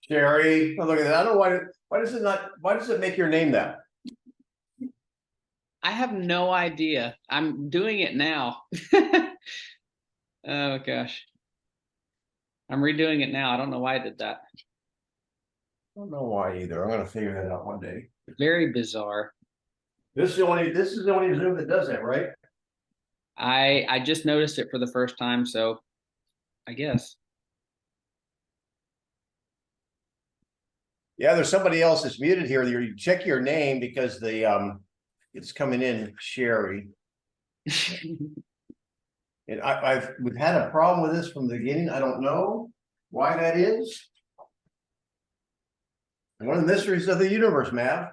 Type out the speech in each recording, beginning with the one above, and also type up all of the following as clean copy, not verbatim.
Sherry, oh, look at that. I don't know why does it make your name that? I have no idea. I'm doing it now. Oh gosh. I'm redoing it now. I don't know why I did that. I don't know why either. I'm gonna figure that out one day. Very bizarre. This is the only Zoom that does that, right? I just noticed it for the first time, so I guess. Yeah, there's somebody else that's muted here. You check your name because it's coming in Sherry. And we've had a problem with this from the beginning. I don't know why that is. One of the mysteries of the universe, Matt.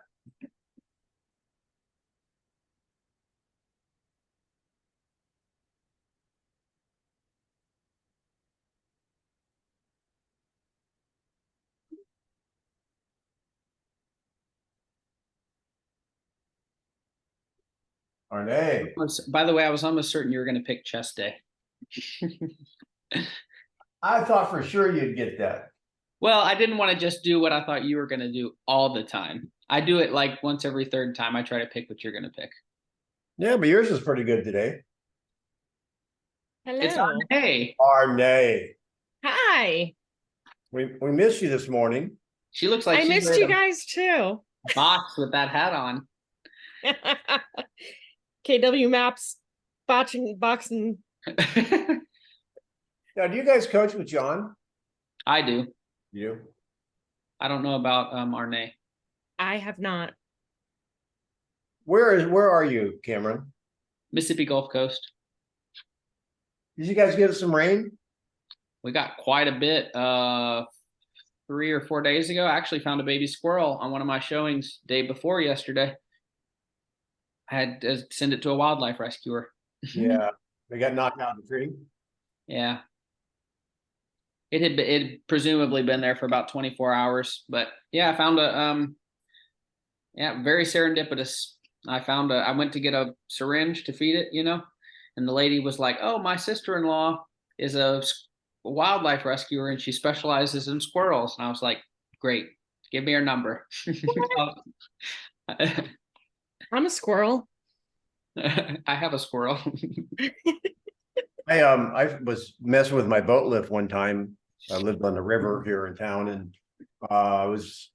Arne. By the way, I was almost certain you were going to pick chest day. I thought for sure you'd get that. Well, I didn't want to just do what I thought you were going to do all the time. I do it like once every third time. I try to pick what you're going to pick. Yeah, but yours is pretty good today. Hello. It's Arne. Arne. Hi. We missed you this morning. She looks like I missed you guys too. box with that hat on. KW Maps boxing. Now, do you guys coach with John? I do. You? I don't know about Arne. I have not. Where are you, Cameron? Mississippi Gulf Coast. Did you guys get some rain? We got quite a bit 3 or 4 days ago. I actually found a baby squirrel on one of my showings day before yesterday. I had to send it to a wildlife rescuer. Yeah, they got knocked out of the tree. Yeah. It had presumably been there for about 24 hours, but yeah, I found very serendipitous. I went to get a syringe to feed it, and the lady was like, "Oh, my sister-in-law is a wildlife rescuer and she specializes in squirrels." And I was like, "Great, give me her number." I'm a squirrel. I have a squirrel. I was messing with my boat lift one time. I lived on the river here in town, and I was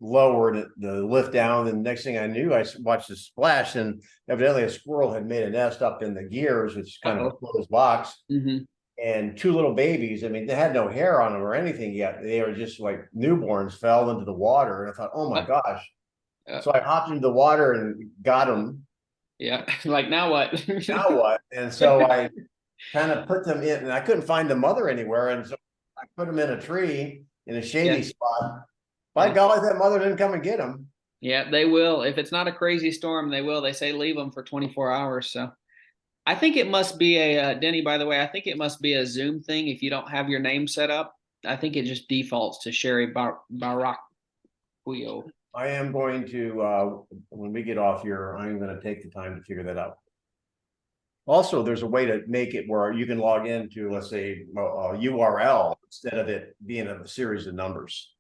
lowered the lift down. And the next thing I knew, I watched a splash, and evidently a squirrel had made a nest up in the gears, which is kind of a closed box. Mm-hmm. And 2 little babies. I mean, they had no hair on them or anything yet. They were just like newborns, fell into the water, and I thought, "Oh my gosh!" So I hopped into the water and got them. Yeah, like now what? Now what? And so I kind of put them in, and I couldn't find the mother anywhere, and so I put them in a tree in a shady spot. By golly, that mother didn't come and get them. Yeah, they will. If it's not a crazy storm, they will. They say leave them for 24 hours. So I think it must be Denny, by the way, I think it must be a Zoom thing. If you don't have your name set up, I think it just defaults to Sherry Baracuyo. I am going to, when we get off here, I'm going to take the time to figure that out. Also, there's a way to make it where you can log into, let's say, a URL instead of it being a series of numbers.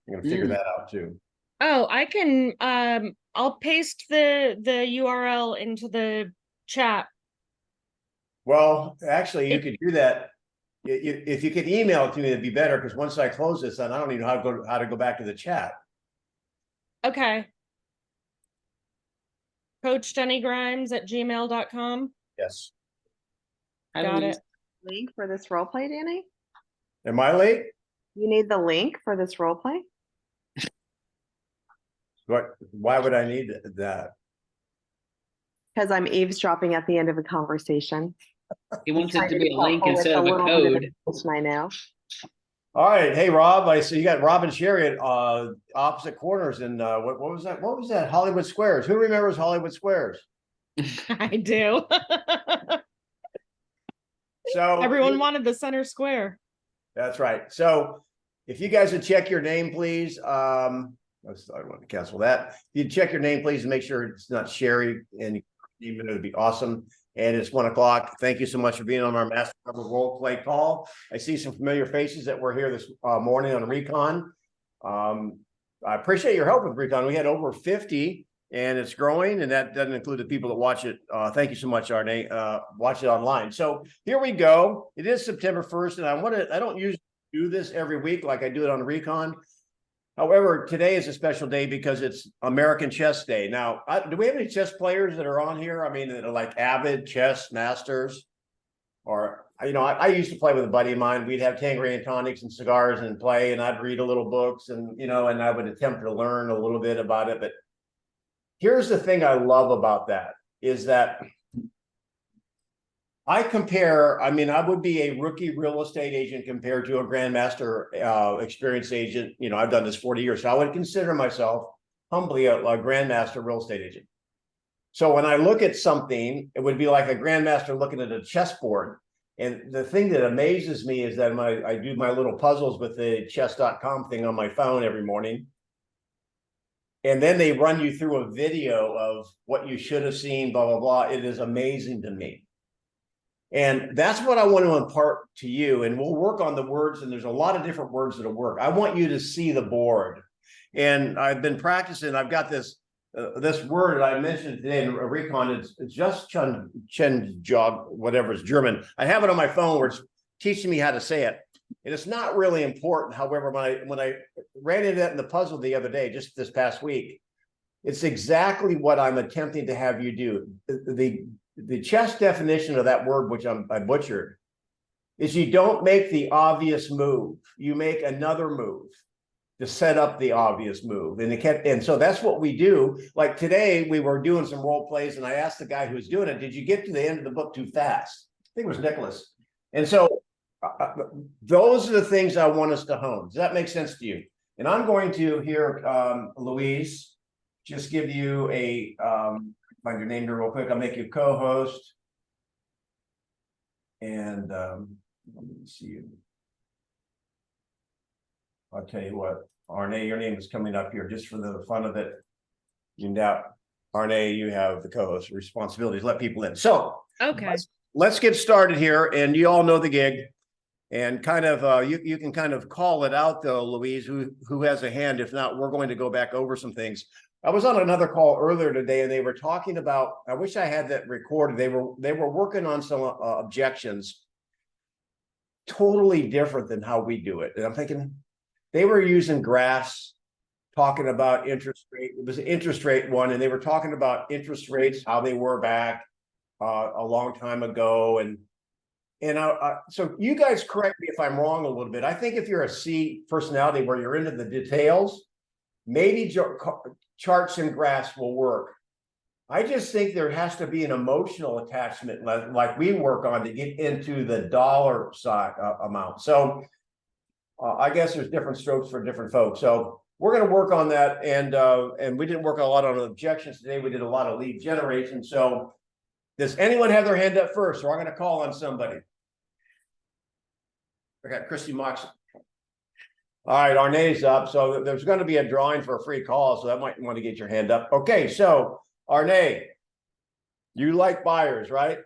I'm going to figure that out too. Oh, I can. I'll paste the URL into the chat. Well, actually, you could do that. If you could email it to me, it'd be better, because once I close this, then I don't even know how to go back to the chat. Okay. CoachDennyGrimes@gmail.com. Yes. Got it. Link for this role play, Danny? Am I late? You need the link for this role play? Why would I need that? Because I'm eavesdropping at the end of a conversation. He wants it to be a link instead of a code. I know. All right. Hey, Rob, I see you got Rob and Sherry at opposite corners. And what was that? What was that? Hollywood Squares. Who remembers Hollywood Squares? I do. So everyone wanted the center square. That's right. So if you guys would check your name, please. I want to cancel that. If you'd check your name, please, and make sure it's not Sherry, and even it would be awesome. and it's 1 o'clock. Thank you so much for being on our Master Level Role Play call. I see some familiar faces that were here this morning on Recon. I appreciate your help with Recon. We had over 50, and it's growing, and that doesn't include the people that watch it. Thank you so much, Arne. Watch it online. So here we go. It is September 1st, and I don't usually do this every week like I do it on Recon. However, today is a special day because it's American Chess Day. Now, do we have any chess players that are on here? I mean, that are like avid chess masters? Or, I used to play with a buddy of mine. We'd have Tanqueray and tonics and cigars and play, and I'd read a little books and, and I would attempt to learn a little bit about it. But here's the thing I love about that is that I would be a rookie real estate agent compared to a grandmaster experienced agent. I've done this 40 years. So I would consider myself humbly a grandmaster real estate agent. So when I look at something, it would be like a grandmaster looking at a chessboard. And the thing that amazes me is that I do my little puzzles with the chess.com thing on my phone every morning. And then they run you through a video of what you should have seen, blah, blah, blah. It is amazing to me. And that's what I want to impart to you. And we'll work on the words. And there's a lot of different words that'll work. I want you to see the board. And I've been practicing. I've got this word that I mentioned today in Recon. It's just Chenjog, whatever is German. I have it on my phone where it's teaching me how to say it. And it's not really important. However, when I ran into that in the puzzle the other day, just this past week, it's exactly what I'm attempting to have you do. The chess definition of that word, which I butchered, is you don't make the obvious move. You make another move to set up the obvious move. And so that's what we do. Like today, we were doing some role plays, and I asked the guy who was doing it, did you get to the end of the book too fast? I think it was Nicholas. And so those are the things I want us to hone. Does that make sense to you? And I'm going to hear Louise just give you find your name here real quick. I'll make you co-host. And let me see you. I'll tell you what, Arne, your name is coming up here just for the fun of it. Arne, you have the co-host responsibilities. Let people in. So Okay. Let's get started here. And you all know the gig. And kind of you can kind of call it out though, Louise, who has a hand. If not, we're going to go back over some things. I was on another call earlier today, and they were talking about. I wish I had that recorded. They were working on some objections, totally different than how we do it. And I'm thinking they were using graphs, talking about interest rate. It was an interest rate one, and they were talking about interest rates, how they were back a long time ago, and so you guys correct me if I'm wrong a little bit. I think if you're a C personality where you're into the details, maybe charts and graphs will work. I just think there has to be an emotional attachment like we work on to get into the dollar side amount. So I guess there's different strokes for different folks. So we're going to work on that. And we didn't work a lot on objections today. We did a lot of lead generation. So does anyone have their hand up first? Or I'm going to call on somebody. I got Christy Moxon. All right, Arne's up. So there's going to be a drawing for a free call. So that might want to get your hand up. Okay, so Arne, you like buyers, right?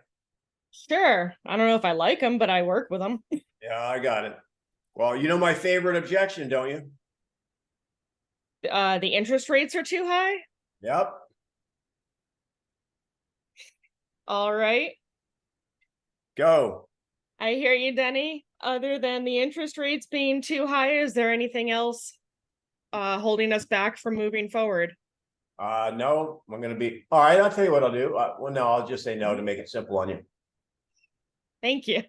Sure. I don't know if I like them, but I work with them. Yeah, I got it. Well, you know my favorite objection, don't you? The interest rates are too high. Yep. All right. Go. I hear you, Denny. Other than the interest rates being too high, is there anything else holding us back from moving forward? No, I'm going to be. All right, I'll tell you what I'll do. Well, no, I'll just say no to make it simple on you. Thank you.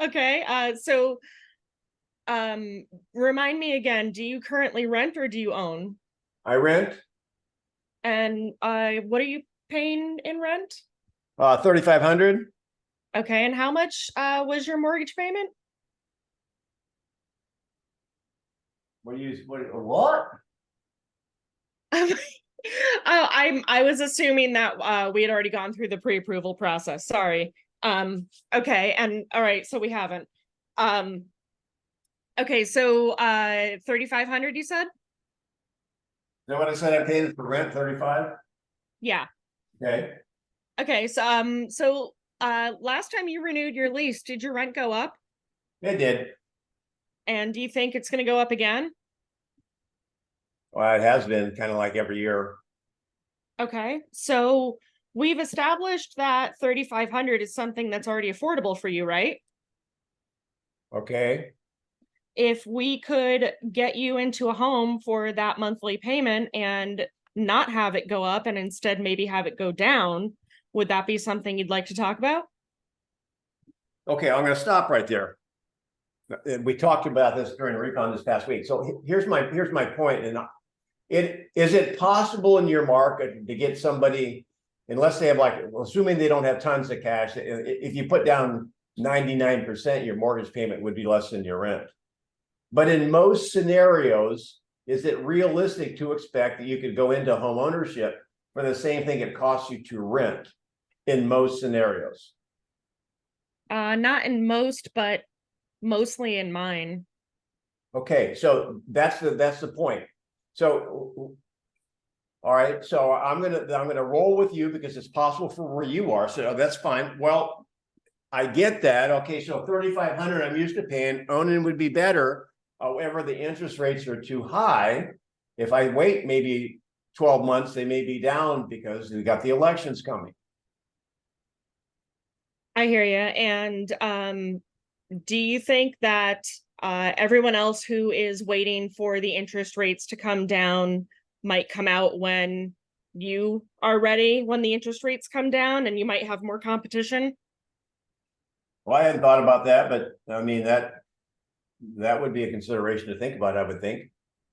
Okay, so remind me again, do you currently rent or do you own? I rent. And what are you paying in rent? $3,500. Okay, and how much was your mortgage payment? What? I was assuming that we had already gone through the pre-approval process. Sorry. Okay, and all right, so we haven't. Okay, so 3,500 you said? Is that what I said? I'm paying for rent, 35? Yeah. Okay. Okay, so last time you renewed your lease, did your rent go up? It did. And do you think it's gonna go up again? Well, it has been kind of like every year. Okay, so we've established that 3,500 is something that's already affordable for you, right? Okay. If we could get you into a home for that monthly payment and not have it go up and instead maybe have it go down, would that be something you'd like to talk about? Okay, I'm going to stop right there. We talked about this during recon this past week. So here's my point. And is it possible in your market to get somebody, unless they have like, assuming they don't have tons of cash, if you put down 99%, your mortgage payment would be less than your rent. But in most scenarios, is it realistic to expect that you could go into home ownership for the same thing it costs you to rent in most scenarios? Not in most, but mostly in mine. Okay, so that's the point. So, all right, so I'm gonna roll with you because it's possible for where you are, so that's fine. Well, I get that. Okay, so 3,500 I'm used to paying. Owning would be better. However, the interest rates are too high. If I wait maybe 12 months, they may be down because we got the elections coming. I hear you. And do you think that everyone else who is waiting for the interest rates to come down might come out when you are ready, when the interest rates come down and you might have more competition? Well, I hadn't thought about that, but I mean, that would be a consideration to think about, I would think.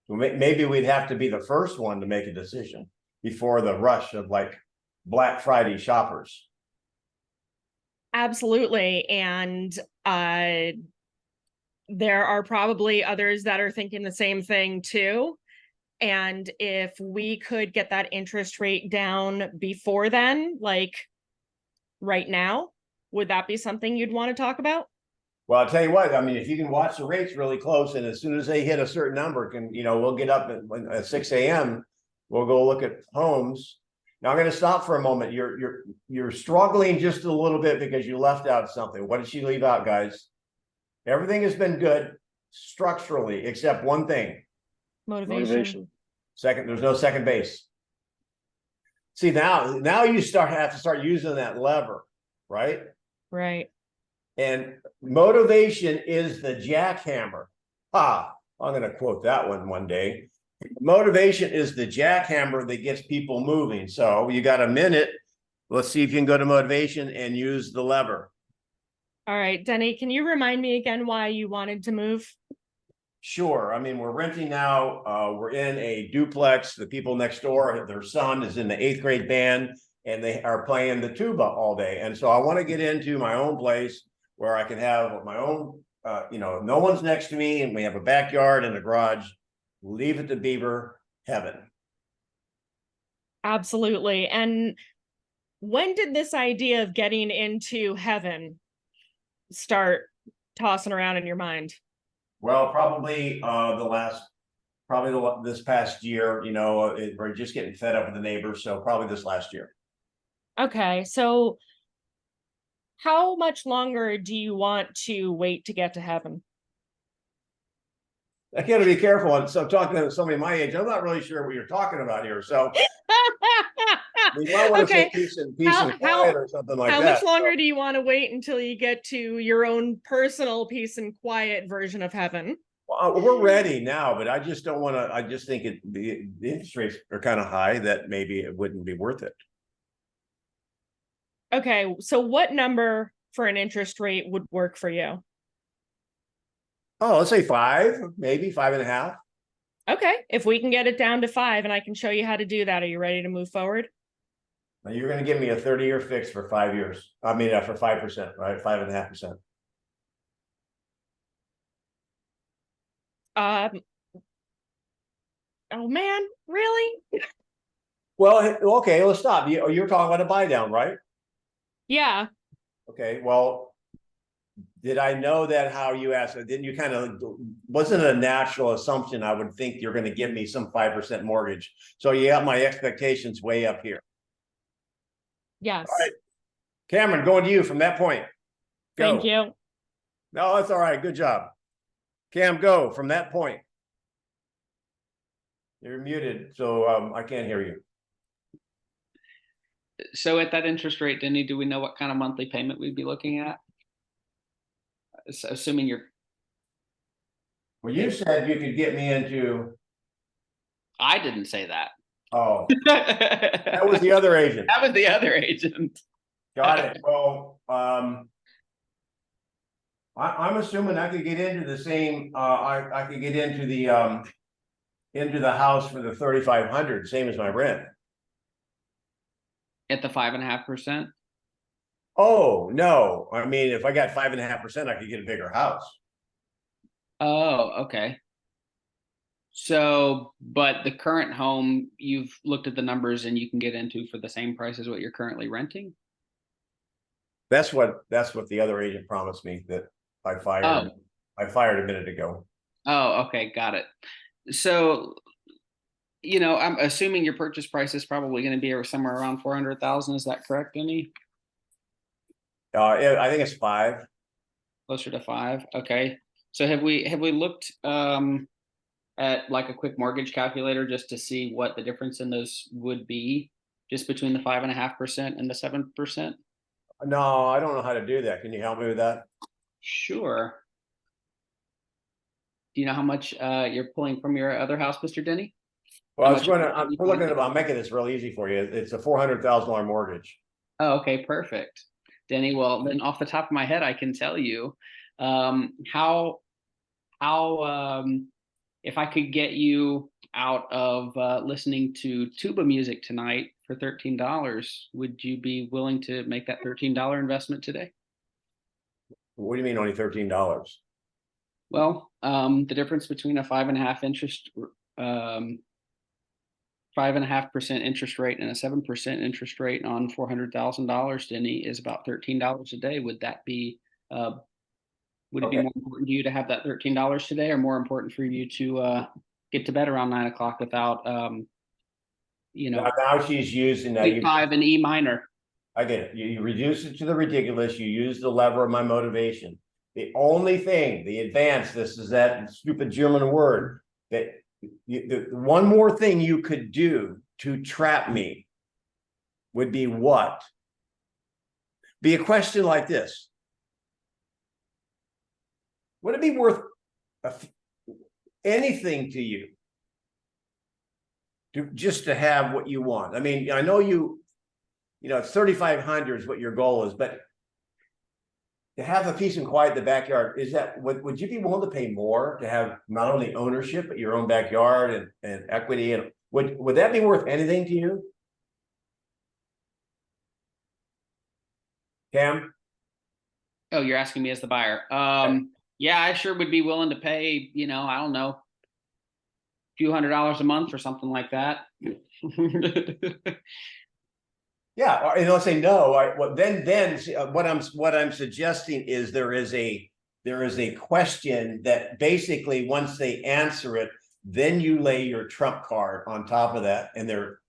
Maybe we'd have to be the first one to make a decision before the rush of like Black Friday shoppers. Absolutely. And there are probably others that are thinking the same thing too. And if we could get that interest rate down before then, like right now, would that be something you'd want to talk about? Well, I'll tell you what, I mean, if you can watch the rates really close, and as soon as they hit a certain number, we'll get up at 6 a.m. We'll go look at homes. Now I'm going to stop for a moment. You're struggling just a little bit because you left out something. What did she leave out, guys? Everything has been good structurally, except one thing. Motivation. Second, there's no second base. See, now you have to start using that lever, right? Right. And motivation is the jackhammer. I'm going to quote that one day. Motivation is the jackhammer that gets people moving. So you got a minute. Let's see if you can go to motivation and use the lever. All right, Denny, can you remind me again why you wanted to move? Sure. I mean, we're renting now. We're in a duplex. The people next door, their son is in the 8th grade band, and they are playing the tuba all day. And so I want to get into my own place where I can have my own, no one's next to me, and we have a backyard and a garage. Leave it to Beaver, heaven. Absolutely. And when did this idea of getting into heaven start tossing around in your mind? Well, probably this past year, we're just getting fed up with the neighbors. So probably this last year. Okay, so how much longer do you want to wait to get to heaven? I got to be careful. So talking to somebody my age, I'm not really sure what you're talking about here. So you might want to say peace and quiet or something like that. How much longer do you want to wait until you get to your own personal peace and quiet version of heaven? Well, we're ready now, but I just don't want to. I just think the interest rates are kind of high that maybe it wouldn't be worth it. Okay, so what number for an interest rate would work for you? Oh, let's say 5, maybe 5.5. Okay, if we can get it down to 5 and I can show you how to do that, are you ready to move forward? Now you're going to give me a 30-year fix for 5 years. I mean, for 5%, right? 5.5%. Oh man, really? Well, okay, let's stop. You're talking about a buy down, right? Yeah. Okay, well, did I know that how you asked? Didn't you kind of, wasn't a natural assumption I would think you're going to give me some 5% mortgage. So you have my expectations way up here. Yes. All right. Cameron, going to you from that point. Go. Thank you. No, that's all right. Good job. Cam, go from that point. You're muted, so I can't hear you. So at that interest rate, Denny, do we know what kind of monthly payment we'd be looking at? So assuming you're. Well, you said you could get me into. I didn't say that. Oh, That that was the other agent. That was the other agent. Got it. Well, I'm assuming I could get into the same. I could get into the house for the 3,500, same as my rent. At the 5.5%. Oh no! I mean, if I got 5.5%, I could get a bigger house. Oh, okay. So, but the current home, you've looked at the numbers and you can get into for the same price as what you're currently renting? That's what the other agent promised me that I fired. I fired a minute ago. Oh, okay, got it. So, I'm assuming your purchase price is probably going to be somewhere around 400,000. Is that correct, Denny? I think it's 5. Closer to 5. Okay. So have we looked at like a quick mortgage calculator just to see what the difference in those would be, just between the 5.5% and the 7%? No, I don't know how to do that. Can you help me with that? Sure. Do you know how much you're pulling from your other house, Mr. Denny? Well, I'm looking at. I'm making this real easy for you. It's a $400,000 mortgage. Oh, okay, perfect, Denny. Well, then off the top of my head, I can tell you how if I could get you out of listening to tuba music tonight for $13, would you be willing to make that $13 investment today? What do you mean only $13? Well, the difference between a 5.5% interest rate and a 7% interest rate on $400,000, Denny, is about $13 a day. Would that be would it be more important to you to have that $13 today, or more important for you to get to bed around 9 o'clock without now she's using that 5 and E minor? I get it. You reduce it to the ridiculous. You use the lever of my motivation. The only thing, the advance, this is that stupid German word, that the one more thing you could do to trap me would be what? Be a question like this. Would it be worth anything to you just to have what you want? I mean, I know it's 3,500 is what your goal is, but to have the peace and quiet in the backyard, would you be willing to pay more to have not only ownership but your own backyard and equity? And would that be worth anything to you, Cam? Oh, you're asking me as the buyer. Yeah, I sure would be willing to pay, I don't know, a few $100s a month or something like that. Yeah, let's say no. What I'm suggesting is there is a question that basically once they answer it, then you lay your trump card on top of that, and they're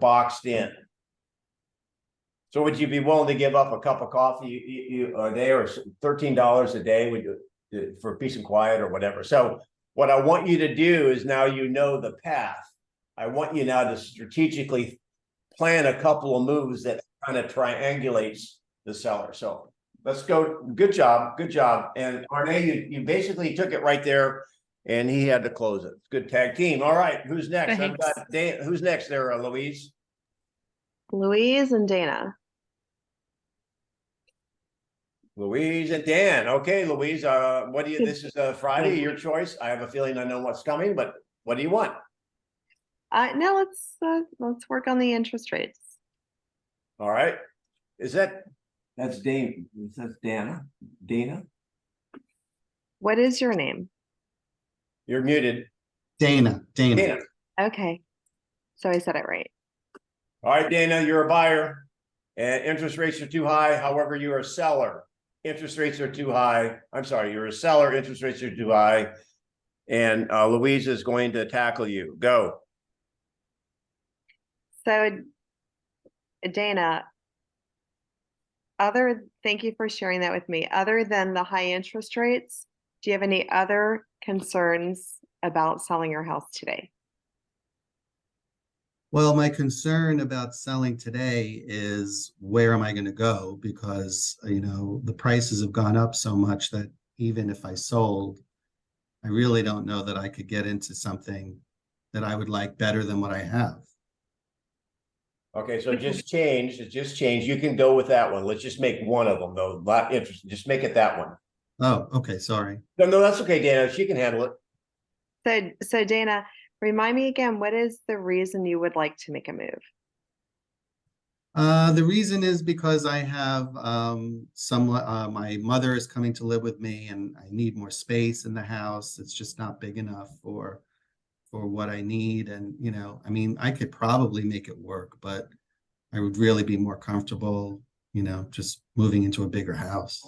boxed in. So would you be willing to give up a cup of coffee a day, or $13 a day for peace and quiet or whatever? So what I want you to do is, now you know the path. I want you now to strategically plan a couple of moves that kind of triangulates the seller. So let's go. Good job. And Arne, you basically took it right there, and he had to close it. Good tag team. All right, who's next? Thanks. I've got Dan. Who's next there, Louise? Louise and Dana. Louise and Dan. Okay, Louise, this is a Friday, your choice. I have a feeling I know what's coming, but what do you want? No, let's work on the interest rates. All right. That's Dana. That's Dana. Dana? What is your name? You're muted. Dana. Okay. So I said it right. All right, Dana, you're a buyer and interest rates are too high. However, you're a seller. Interest rates are too high. I'm sorry, you're a seller. Interest rates are too high. And Louise is going to tackle you. Go. So, Dana, thank you for sharing that with me. Other than the high interest rates, do you have any other concerns about selling your house today? Well, my concern about selling today is where am I going to go? Because, the prices have gone up so much that even if I sold, I really don't know that I could get into something that I would like better than what I have. Okay, so it just changed. You can go with that one. Let's just make one of them though. Not interesting. Just make it that one. Oh, okay. Sorry. No, that's okay, Dana. She can handle it. So Dana, remind me again, what is the reason you would like to make a move? The reason is because I have my mother is coming to live with me and I need more space in the house. It's just not big enough for what I need. And, I could probably make it work, but I would really be more comfortable, just moving into a bigger house.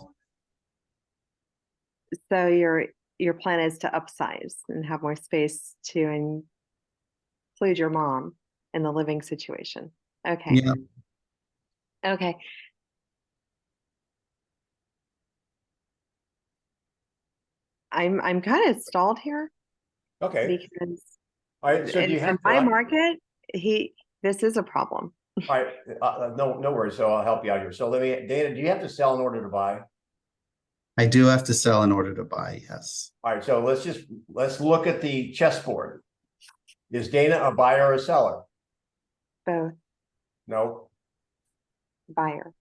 So your plan is to upsize and have more space to include your mom in the living situation. Okay. Yeah. Okay. I'm kind of stalled here Okay. because All right. So do you in have my market, this is a problem. All right. No worries. So I'll help you out here. So Dana, do you have to sell in order to buy? I do have to sell in order to buy, yes. All right. So let's look at the chessboard. Is Dana a buyer or a seller? Both. No. Buyer.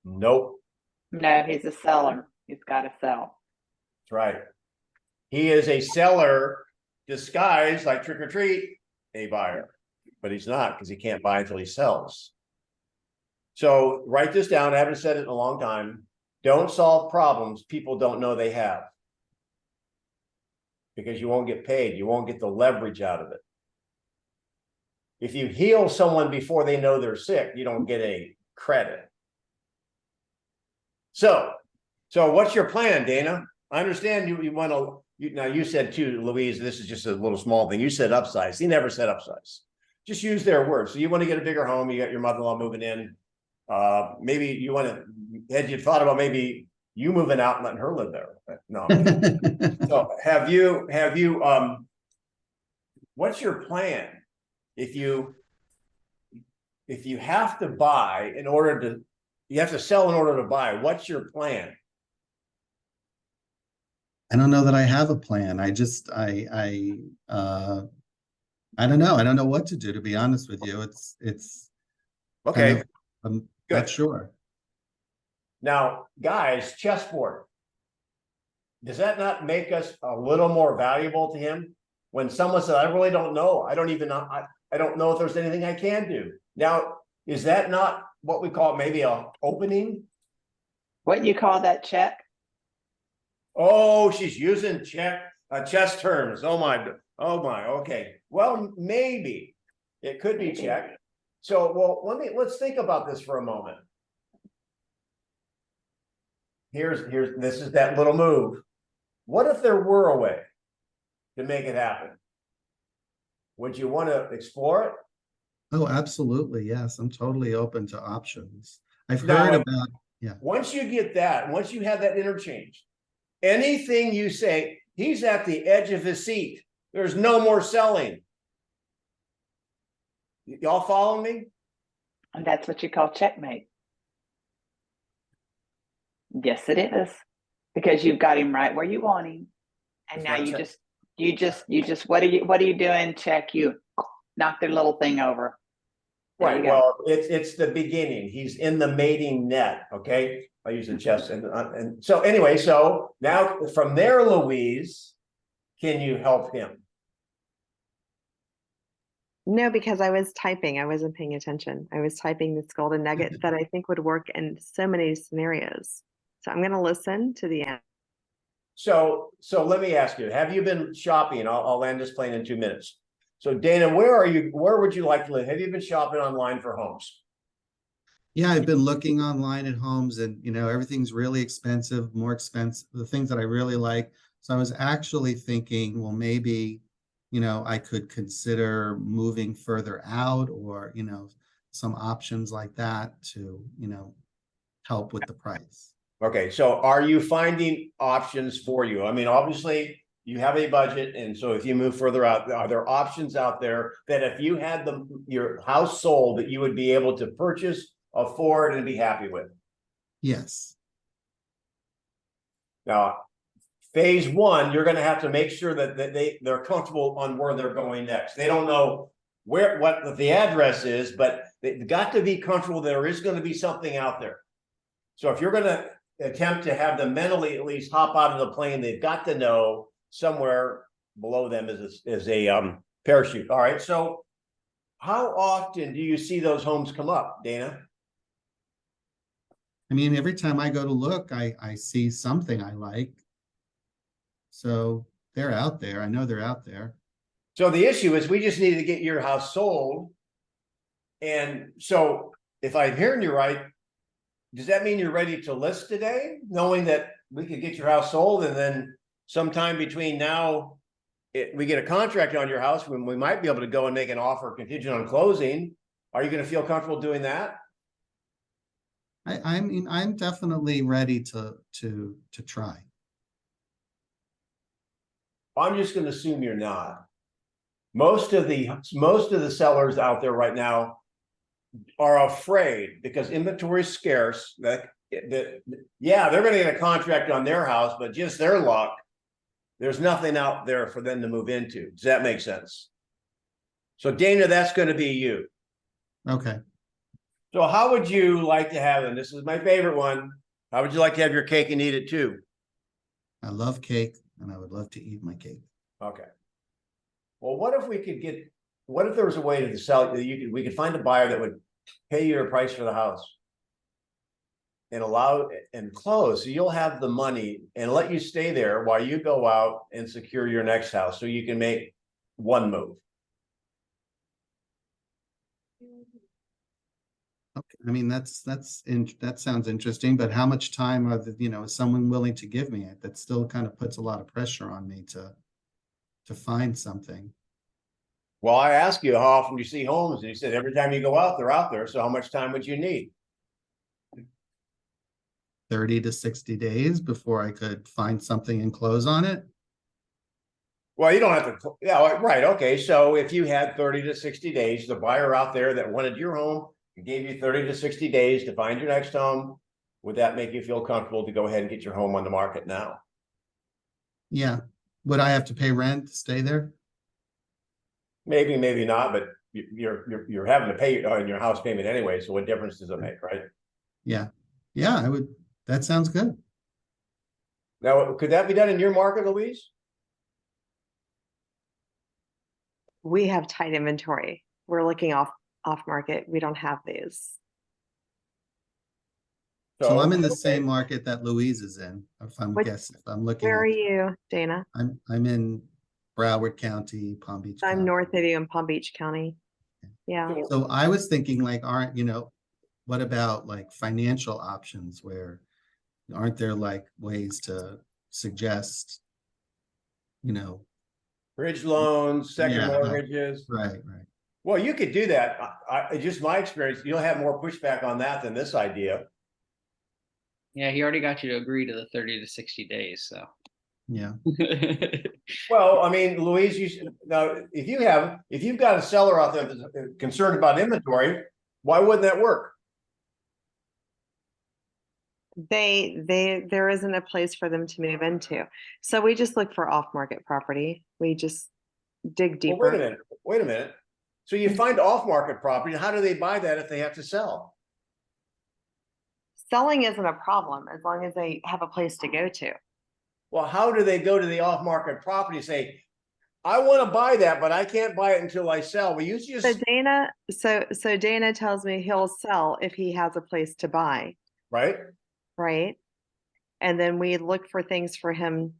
Nope. No, he's a seller. He's got to sell. That's right. He is a seller disguised like trick or treat, a buyer, but he's not because he can't buy until he sells. So write this down. I haven't said it in a long time. Don't solve problems people don't know they have, because you won't get paid. You won't get the leverage out of it. If you heal someone before they know they're sick, you don't get a credit. So what's your plan, Dana? I understand you want to, now you said too, Louise, this is just a little small thing. You said upsize. He never said upsize. Just use their words. So you want to get a bigger home. You got your mother-in-law moving in. Maybe you want to, had you thought about maybe you moving out and letting her live there? No. So have you, what's your plan? If you have to buy in order to, you have to sell in order to buy, what's your plan? I don't know that I have a plan. I don't know. I don't know what to do, to be honest with you. It's okay. Kind of, I'm not sure. Now, guys, chessboard. Does that not make us a little more valuable to him? When someone says, I really don't know. I don't even know. I don't know if there's anything I can do. Now, is that not what we call maybe an opening? What you call that, check? Oh, she's using chess terms. Oh my. Okay. Well, maybe it could be check. So, well, let's think about this for a moment. This is that little move. What if there were a way to make it happen? Would you want to explore it? Oh, absolutely. Yes. I'm totally open to options. I've heard about, yeah. Once you get that, once you have that interchange, anything you say, he's at the edge of his seat. There's no more selling. Y'all follow me? And that's what you call checkmate. Yes, it is. Because you've got him right where you want him. And It's now not you just what are you doing? Check, you knock their little thing over. There Right. Well, it's the beginning. He's in the mating net. Okay. I use the chess. And so anyway, so now from there, Louise, can you help him? No, because I was typing. I wasn't paying attention. I was typing this golden nugget that I think would work in so many scenarios. So I'm going to listen to the end. So let me ask you, have you been shopping? I'll land this plane in 2 minutes. So Dana, where would you like to live? Have you been shopping online for homes? Yeah, I've been looking online at homes and, everything's really expensive, more expensive, the things that I really like. So I was actually thinking, well, maybe, I could consider moving further out or, some options like that to, help with the price. Okay, so are you finding options for you? I mean, obviously you have a budget, and so if you move further out, are there options out there that if you had your house sold, that you would be able to purchase, afford, and be happy with? Yes. Now, phase one, you're going to have to make sure that they're comfortable on where they're going next. They don't know what the address is, but they've got to be comfortable there is going to be something out there. So if you're going to attempt to have them mentally at least hop out of the plane, they've got to know somewhere below them is a parachute. All right. So how often do you see those homes come up, Dana? I mean, every time I go to look, I see something I like. So they're out there. I know they're out there. So the issue is we just need to get your house sold. And so if I'm hearing you right, does that mean you're ready to list today, knowing that we could get your house sold, and then sometime between now, we get a contract on your house when we might be able to go and make an offer contingent on closing? Are you going to feel comfortable doing that? I mean, I'm definitely ready to try. I'm just going to assume you're not. Most of the sellers out there right now are afraid because inventory is scarce. Yeah, they're going to get a contract on their house, but just their luck, there's nothing out there for them to move into. Does that make sense? So Dana, that's going to be you. Okay. So how would you like to have, and this is my favorite one, how would you like to have your cake and eat it too? I love cake, and I would love to eat my cake. Okay. Well, what if there was a way to sell, we could find a buyer that would pay you a price for the house and allow it and close, so you'll have the money and let you stay there while you go out and secure your next house so you can make one move. Okay. I mean, that sounds interesting, but how much time is someone willing to give me? That still kind of puts a lot of pressure on me to find something. Well, I asked you how often you see homes, and you said every time you go out, they're out there. So how much time would you need? 30 to 60 days before I could find something and close on it. Well, you don't have to. Yeah, right. Okay. So if you had 30 to 60 days, the buyer out there that wanted your home and gave you 30 to 60 days to find your next home, would that make you feel comfortable to go ahead and get your home on the market now? Yeah. Would I have to pay rent to stay there? Maybe, maybe not, but you're having to pay on your house payment anyway. So what difference does it make, right? Yeah. Yeah, I would. That sounds good. Now, could that be done in your market, Louise? We have tight inventory. We're looking off market. We don't have these. So I'm in the same market that Louise is in. If I'm looking. Where are you, Dana? I'm in Broward County, Palm Beach County. I'm north of you in Palm Beach County. Yeah. So I was thinking, like, what about like financial options where aren't there like ways to suggest, bridge loans, second mortgages. Right. Well, you could do that. Just my experience, you'll have more pushback on that than this idea. Yeah, he already got you to agree to the 30 to 60 days. So yeah. Well, I mean, Louise, if you've got a seller out there that's concerned about inventory, why wouldn't that work? There isn't a place for them to move into. So we just look for off-market property. We just dig deeper. Well, wait a minute. So you find off-market property. How do they buy that if they have to sell? Selling isn't a problem as long as they have a place to go to. Well, how do they go to the off-market property and say, I want to buy that, but I can't buy it until I sell? Well, So Dana tells me he'll sell if he has a place to buy. Right. Right. And then we look for things for him.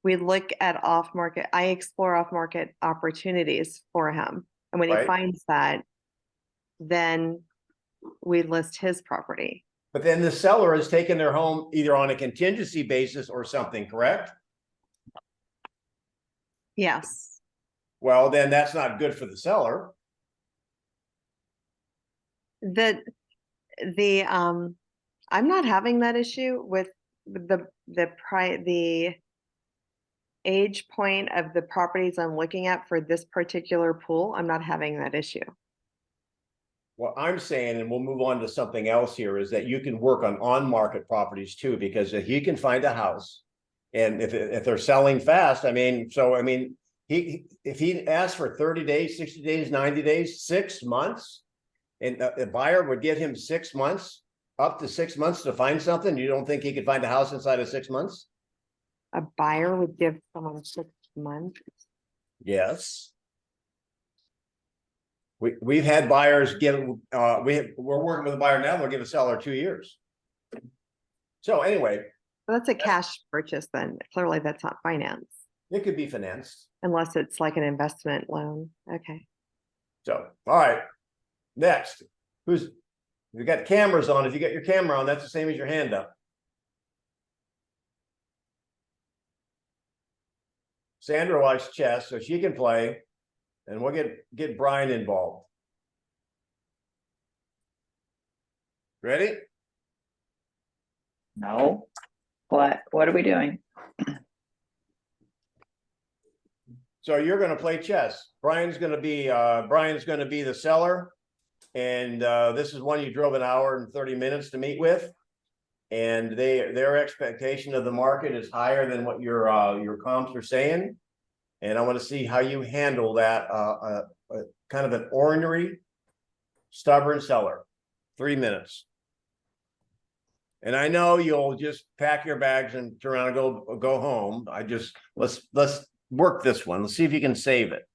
We look at off-market. I explore off-market opportunities for him. And when he finds that, then we list his property. But then the seller has taken their home either on a contingency basis or something, correct? Yes. Well, then that's not good for the seller. I'm not having that issue with the age point of the properties I'm looking at for this particular pool. I'm not having that issue. What I'm saying, and we'll move on to something else here, is that you can work on market properties too, because if he can find a house, and if they're selling fast, I mean, if he asks for 30 days, 60 days, 90 days, 6 months, and a buyer would give him 6 months, up to 6 months to find something, you don't think he could find a house inside of 6 months? A buyer would give someone 6 months. Yes. We've had buyers give, we're working with a buyer now, they'll give a seller 2 years. So anyway. Well, that's a cash purchase then. Clearly that's not finance. It could be financed. Unless it's like an investment loan. Okay. So, all right. Next, we got cameras on. If you got your camera on, that's the same as your hand up. Sandra likes chess, so she can play, and we'll get Brian involved. Ready? No. What are we doing? So you're going to play chess. Brian's going to be the seller, and this is one you drove 1 hour and 30 minutes to meet with, and their expectation of the market is higher than what your comps are saying, and I want to see how you handle that kind of an ornery, stubborn seller. 3 minutes. And I know you'll just pack your bags and turn around and go home. Let's work this one. Let's see if you can save it.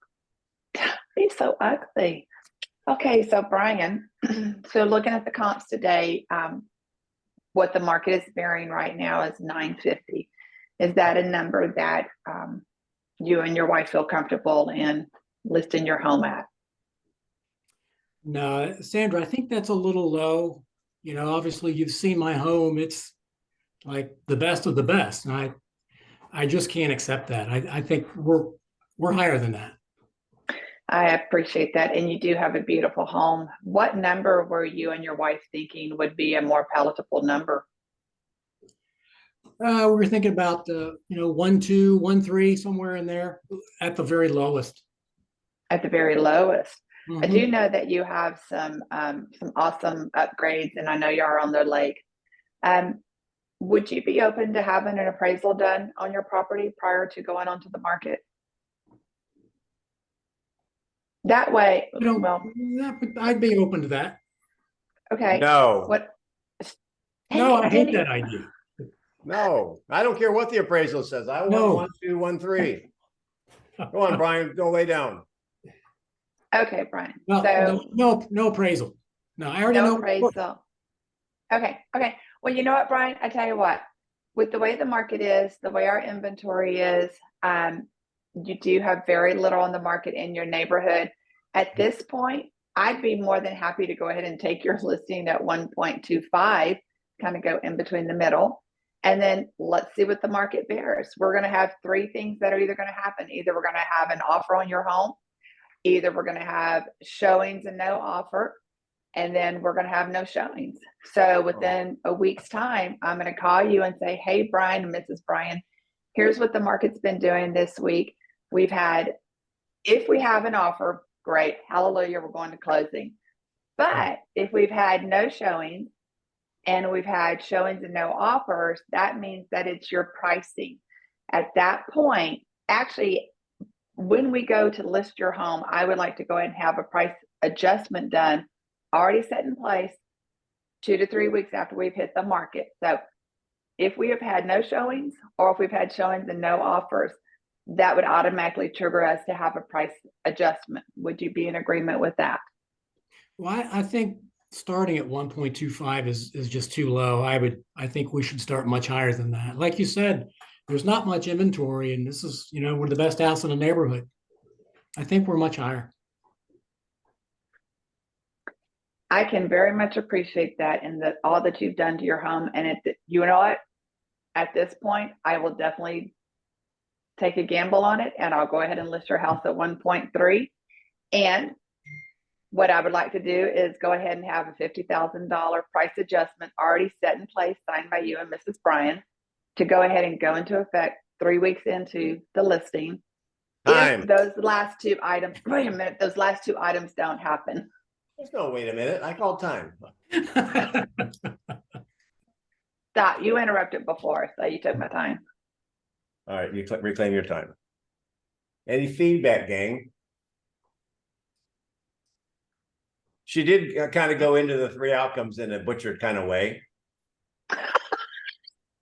He's so ugly. Okay, so Brian, so looking at the comps today, what the market is bearing right now is 950. Is that a number that you and your wife feel comfortable in listing your home at? No, Sandra, I think that's a little low. You know, obviously you've seen my home. It's like the best of the best. And I just can't accept that. I think we're higher than that. I appreciate that. And you do have a beautiful home. What number were you and your wife thinking would be a more palatable number? We were thinking about 1, 2, 1, 3, somewhere in there at the very lowest. At the very lowest. Mm-hmm. I do know that you have some awesome upgrades, and I know you are on the lake. Would you be open to having an appraisal done on your property prior to going onto the market? That way, I'd be open to that. Okay. No. What? No, I hate that idea. No, I don't care what the appraisal says. I want 1, 2, 1, 3. Go on, Brian. Go lay down. Okay, Brian. No appraisal. No, I already know. Appraisal. Okay. Well, you know what, Brian? I tell you what. With the way the market is, the way our inventory is, you do have very little on the market in your neighborhood. At this point, I'd be more than happy to go ahead and take your listing at 1.25, kind of go in between the middle. And then let's see what the market bears. We're going to have 3 things that are either going to happen. Either we're going to have an offer on your home, either we're going to have showings and no offer, and then we're going to have no showings. So within a week's time, I'm going to call you and say, hey, Brian and Mrs. Brian, here's what the market's been doing this week. If we have an offer, great, hallelujah, we're going to closing. But if we've had no showings and we've had showings and no offers, that means that it's your pricing. At that point, actually, when we go to list your home, I would like to go ahead and have a price adjustment done, already set in place 2 to 3 weeks after we've hit the market. So if we have had no showings or if we've had showings and no offers, that would automatically trigger us to have a price adjustment. Would you be in agreement with that? Well, I think starting at 1.25 is just too low. I think we should start much higher than that. Like you said, there's not much inventory, and this is, we're the best house in the neighborhood. I think we're much higher. I can very much appreciate that and all that you've done to your home. And you know what? At this point, I will definitely take a gamble on it, and I'll go ahead and list your house at 1.3. And what I would like to do is go ahead and have a $50,000 price adjustment already set in place, signed by you and Mrs. Bryan, to go ahead and go into effect 3 weeks into the listing. Time. If those last two items, wait a minute, those last two items don't happen. There's no wait a minute. I called time. Stop, you interrupted before, so you took my time. All right, you reclaim your time. Any feedback, gang? She did kind of go into the 3 outcomes in a butchered kind of way.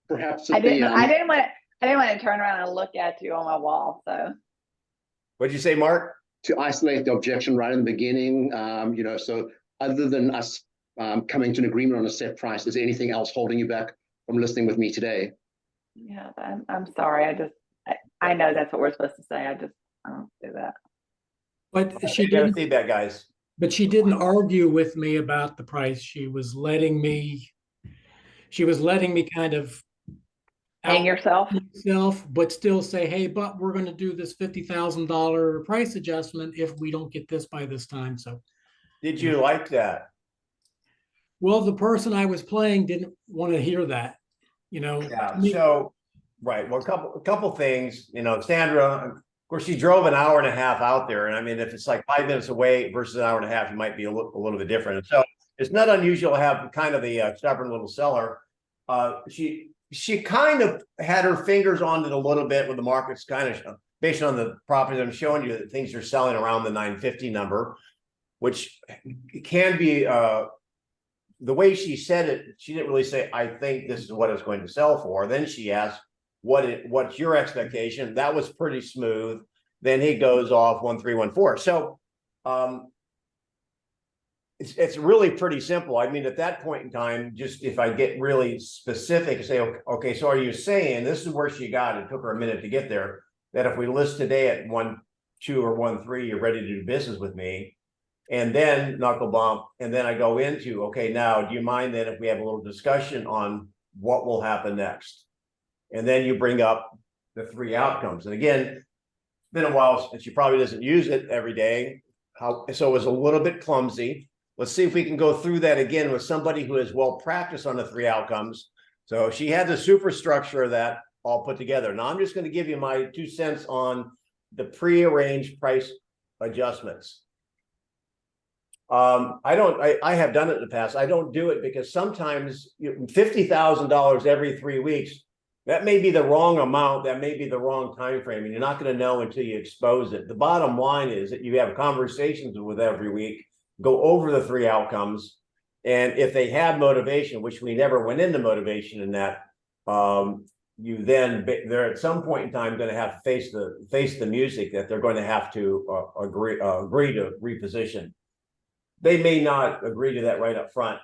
Perhaps I didn't want to turn around and look at you on my wall, so. What'd you say, Mark? to isolate the objection right in the beginning. So other than us coming to an agreement on a set price, is there anything else holding you back from listening with me today? Yeah, I'm sorry. I know that's what we're supposed to say. I don't do that. But she got didn't. feedback, guys. But she didn't argue with me about the price. She was letting me kind of Hang yourself. but still say, hey, but we're going to do this $50,000 price adjustment if we don't get this by this time. So Did you like that? well, the person I was playing didn't want to hear that, Yeah. So, right. Well, a couple things, Sandra, of course, she drove an hour and a half out there. And I mean, if it's like 5 minutes away versus an hour and a half, you might be a little bit different. And so it's not unusual to have kind of the stubborn little seller. She kind of had her fingers on it a little bit with the markets kind of based on the properties I'm showing you that things are selling around the 950 number, which can be the way she said it. She didn't really say, I think this is what it's going to sell for. Then she asked, what's your expectation? That was pretty smooth. Then he goes off 1314. So it's really pretty simple. I mean, at that point in time, just if I get really specific and say, okay, so are you saying this is where she got it? It took her a minute to get there, that if we list today at 1.2 or 1.3, you're ready to do business with me? And then knuckle bump. And then I go into, okay, now, do you mind then if we have a little discussion on what will happen next? And then you bring up the 3 outcomes. And again, it's been a while and she probably doesn't use it every day. So it was a little bit clumsy. Let's see if we can go through that again with somebody who is well practiced on the 3 outcomes. So she had the superstructure of that all put together. Now I'm just going to give you my 2 cents on the prearranged price adjustments. I have done it in the past. I don't do it because sometimes $50,000 every 3 weeks, that may be the wrong amount. That may be the wrong time frame, and you're not going to know until you expose it. The bottom line is that you have conversations with every week, go over the 3 outcomes, and if they have motivation, which we never went into motivation in that, they're at some point in time going to have to face the music that they're going to have to agree to reposition. They may not agree to that right up front.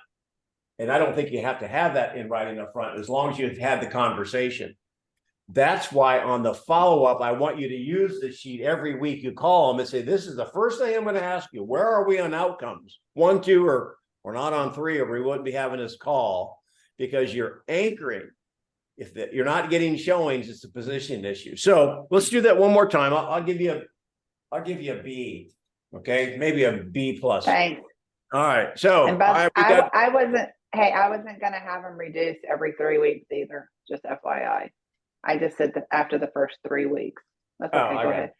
And I don't think you have to have that in writing up front as long as you've had the conversation. That's why on the follow-up, I want you to use the sheet every week. You call them and say, this is the first thing I'm going to ask you. Where are we on outcomes? 1, 2, or we're not on 3, or we wouldn't be having this call, because you're anchoring. If you're not getting showings, it's a position issue. So let's do that one more time. I'll give you a B. Okay, maybe a B plus. Thanks. All right. So I wasn't going to have them reduce every 3 weeks either. Just FYI. I just said that after the first 3 weeks. That's okay. Go ahead.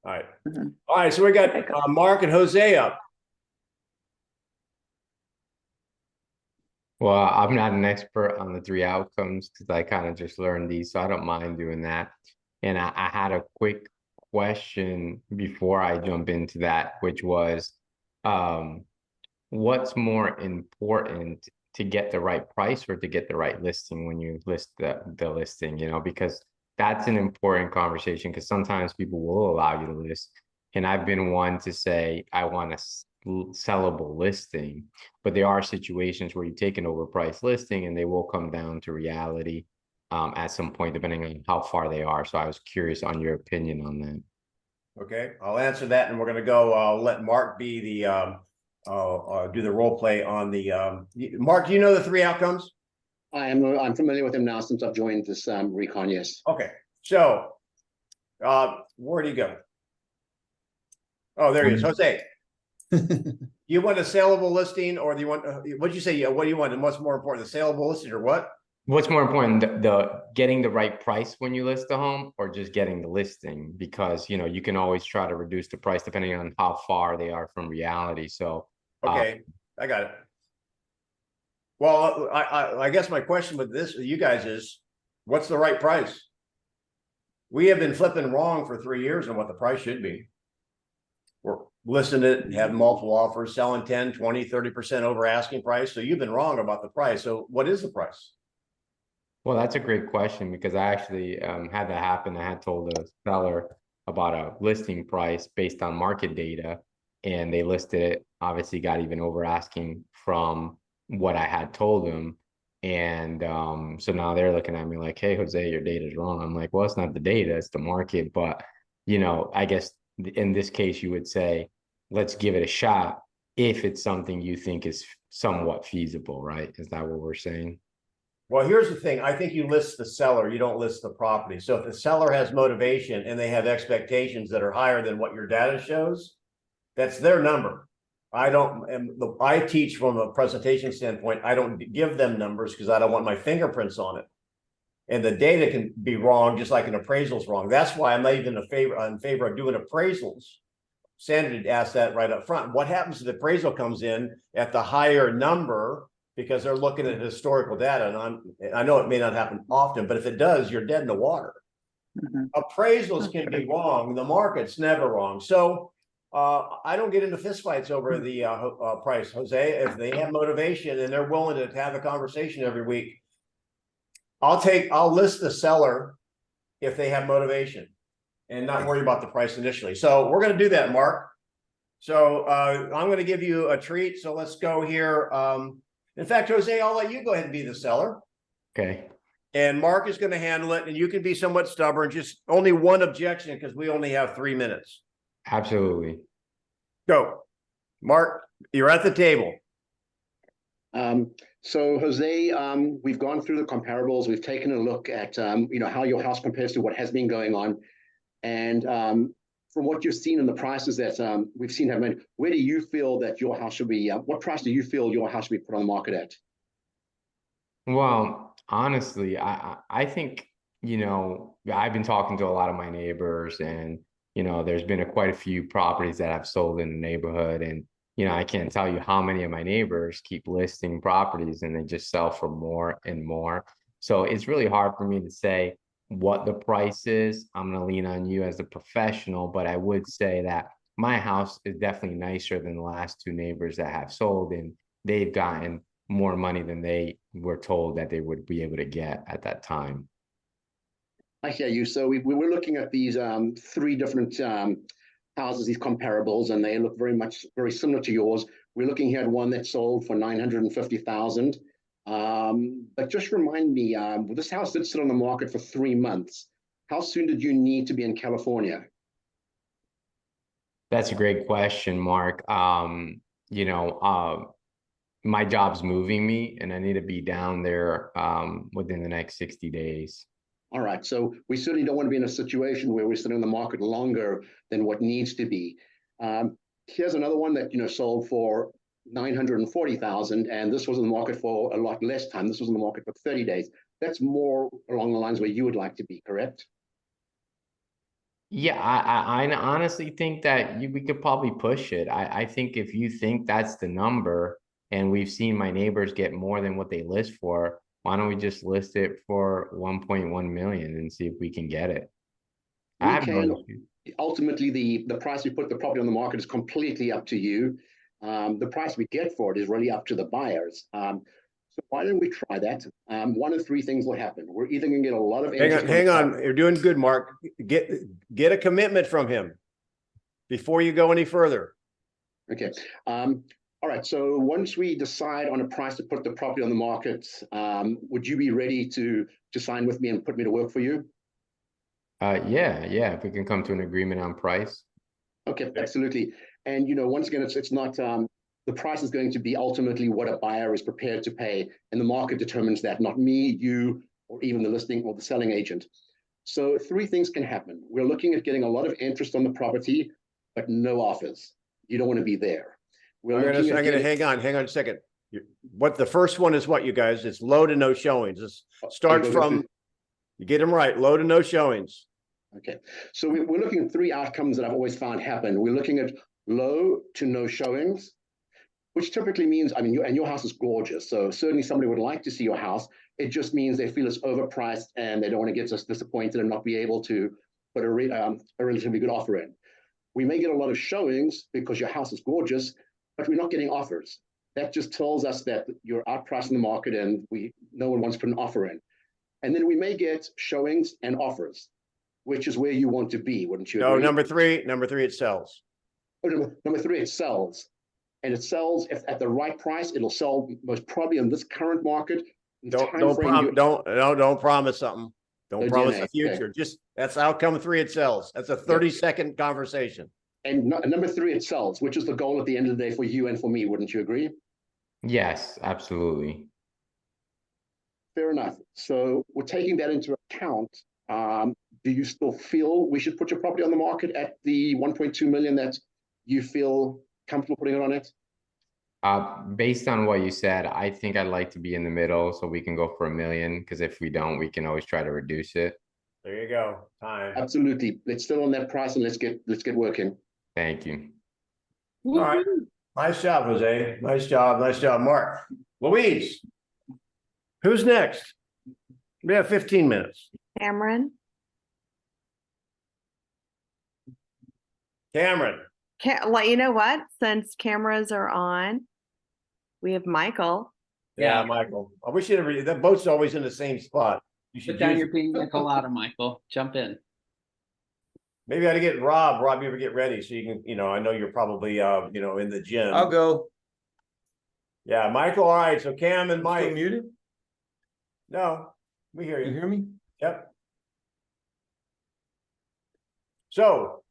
All right. Mm-hmm. All right. So we got Mark and Jose up. Well, I'm not an expert on the 3 outcomes because I kind of just learned these, so I don't mind doing that. And I had a quick question before I jump into that, which was, what's more important, to get the right price or to get the right listing when you list the listing, because that's an important conversation, because sometimes people will allow you to list. And I've been one to say, I want a sellable listing, but there are situations where you take an overpriced listing and they will come down to reality at some point, depending on how far they are. So I was curious on your opinion on that. Okay, I'll answer that, and we're going to go let Mark be the do the role play on the Mark. Do you know the 3 outcomes? I'm familiar with them now since I've joined this recon. Yes. Okay, so where'd he go? Oh, there he is, Jose. You want a saleable listing, or do you want, what'd you say? Yeah, what do you want? And what's more important, the saleable listing or what? What's more important, the getting the right price when you list the home, or just getting the listing? Because, you know, you can always try to reduce the price depending on how far they are from reality. So, Okay, I got it. Well, I guess my question with this, you guys, is what's the right price? We have been flipping wrong for 3 years on what the price should be. We're listing it and having multiple offers, selling 10, 20, 30% over asking price. So you've been wrong about the price. So what is the price? well, that's a great question, because I actually had that happen. I had told the seller about a listing price based on market data, and they listed it, obviously got even over asking from what I had told them. And so now they're looking at me like, hey, Jose, your data's wrong. I'm like, well, it's not the data, it's the market. But, you know, I guess in this case, you would say, let's give it a shot if it's something you think is somewhat feasible, right? Is that what we're saying? Well, here's the thing. I think you list the seller, you don't list the property. So if the seller has motivation and they have expectations that are higher than what your data shows, that's their number. I teach from a presentation standpoint. I don't give them numbers because I don't want my fingerprints on it. And the data can be wrong, just like an appraisal's wrong. That's why I'm not even in favor of doing appraisals. Sandy asked that right up front. What happens if the appraisal comes in at the higher number because they're looking at historical data? And I know it may not happen often, but if it does, you're dead in the water. Appraisals can be wrong. The market's never wrong. So I don't get into fistfights over the price, Jose. If they have motivation and they're willing to have a conversation every week, I'll list the seller if they have motivation and not worry about the price initially. So we're going to do that, Mark. So I'm going to give you a treat. So let's go here. In fact, Jose, I'll let you go ahead and be the seller. Okay. And Mark is going to handle it, and you can be somewhat stubborn. Just only one objection because we only have 3 minutes. Absolutely. Go. Mark, you're at the table. So Jose, we've gone through the comparables. We've taken a look at how your house compares to what has been going on, and from what you've seen in the prices that we've seen happen, where do you feel that your house should be? What price do you feel your house should be put on the market at? Well, honestly, I think, you know, I've been talking to a lot of my neighbors, and, you know, there's been quite a few properties that have sold in the neighborhood. And, you know, I can't tell you how many of my neighbors keep listing properties and they just sell for more and more. So it's really hard for me to say what the price is. I'm going to lean on you as a professional, but I would say that my house is definitely nicer than the last 2 neighbors that have sold, and they've gotten more money than they were told that they would be able to get at that time. I hear you. So we were looking at these 3 different houses, these comparables, and they look very similar to yours. We're looking here at one that sold for $950,000. But just remind me, this house did sit on the market for 3 months. How soon did you need to be in California? That's a great question, Mark. My job's moving me, and I need to be down there within the next 60 days. All right, so we certainly don't want to be in a situation where we're sitting in the market longer than what needs to be. Here's another one that sold for $940,000, and this was in the market for a lot less time. This was in the market for 30 days. That's more along the lines where you would like to be, correct? Yeah, I honestly think that we could probably push it. I think if you think that's the number, and we've seen my neighbors get more than what they list for, why don't we just list it for 1.1 million and see if we can get it? Ultimately, the price we put the property on the market is completely up to you. The price we get for it is really up to the buyers. So why don't we try that? One of 3 things will happen. We're either going to get a lot of interest. Hang on. You're doing good, Mark. Get a commitment from him before you go any further. Okay. All right. So once we decide on a price to put the property on the market, would you be ready to sign with me and put me to work for you? Yeah. If we can come to an agreement on price. Okay, absolutely. And once again, it's not the price is going to be ultimately what a buyer is prepared to pay, and the market determines that, not me, you, or even the listing or the selling agent. So 3 things can happen. We're looking at getting a lot of interest on the property, but no offers. You don't want to be there. I'm gonna hang on a second. What the first one is what, you guys? It's low to no showings. Let's start from, you get them right, low to no showings. Okay, so we're looking at three outcomes that I've always found happen. We're looking at low to no showings, which typically means, I mean, your house is gorgeous. So certainly somebody would like to see your house. It just means they feel it's overpriced and they don't want to get us disappointed and not be able to put a relatively good offer in. We may get a lot of showings because your house is gorgeous, but we're not getting offers. That just tells us that you're outpriced in the market and no one wants to put an offer in. And then we may get showings and offers, which is where you want to be, wouldn't you agree? No, number three, it sells. Oh, number three, it sells. And it sells if at the right price, it'll sell most probably in this current market. Don't promise something. Don't promise the future. Okay. Just that's outcome three, it sells. That's a 30-second conversation. And number three, it sells, which is the goal at the end of the day for you and for me. Wouldn't you agree? Yes, absolutely. Fair enough. So we're taking that into account. Do you still feel we should put your property on the market at the 1.2 million that you feel comfortable putting it on it? Based on what you said, I think I'd like to be in the middle so we can go for $1 million, because if we don't, we can always try to reduce it. There you go. Time. Absolutely. Let's still on that price and let's get working. Thank you. All right. Nice job, Jose. Nice job, Mark. Louise, who's next? We have 15 minutes. Cameron. Well, you know what? Since cameras are on, we have Michael. Yeah, Michael. I wish you'd have that boat's always in the same spot. You should put down your pina colada, Michael. Jump in. Maybe I ought to get Rob. Rob, you ever get ready so you can, I know you're probably in the gym. I'll go. Yeah, Michael. All right. So Cam and Mike. Still muted? No, we hear you. You hear me? Yep. So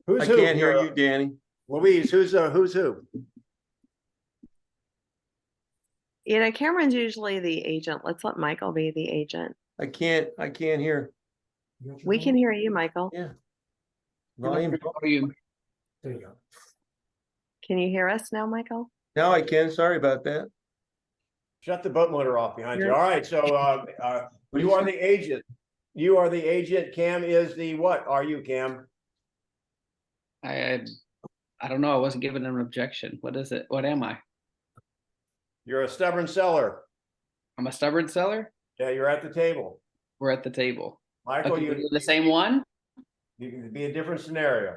who's I who? can't hear you, Danny. Louise, who's who? Cameron's usually the agent. Let's let Michael be the agent. I can't hear. We can hear you, Michael. Yeah. Volume. There you go. Can you hear us now, Michael? Now I can. Sorry about that. Shut the boat motor off behind you. All right. So you are the agent. You are the agent. Cam is the what? Are you, Cam? I don't know. I wasn't given an objection. What is it? What am I? You're a stubborn seller. I'm a stubborn seller? Yeah, you're at the table. We're at the table. Michael, okay, you're the same one? You can be a different scenario.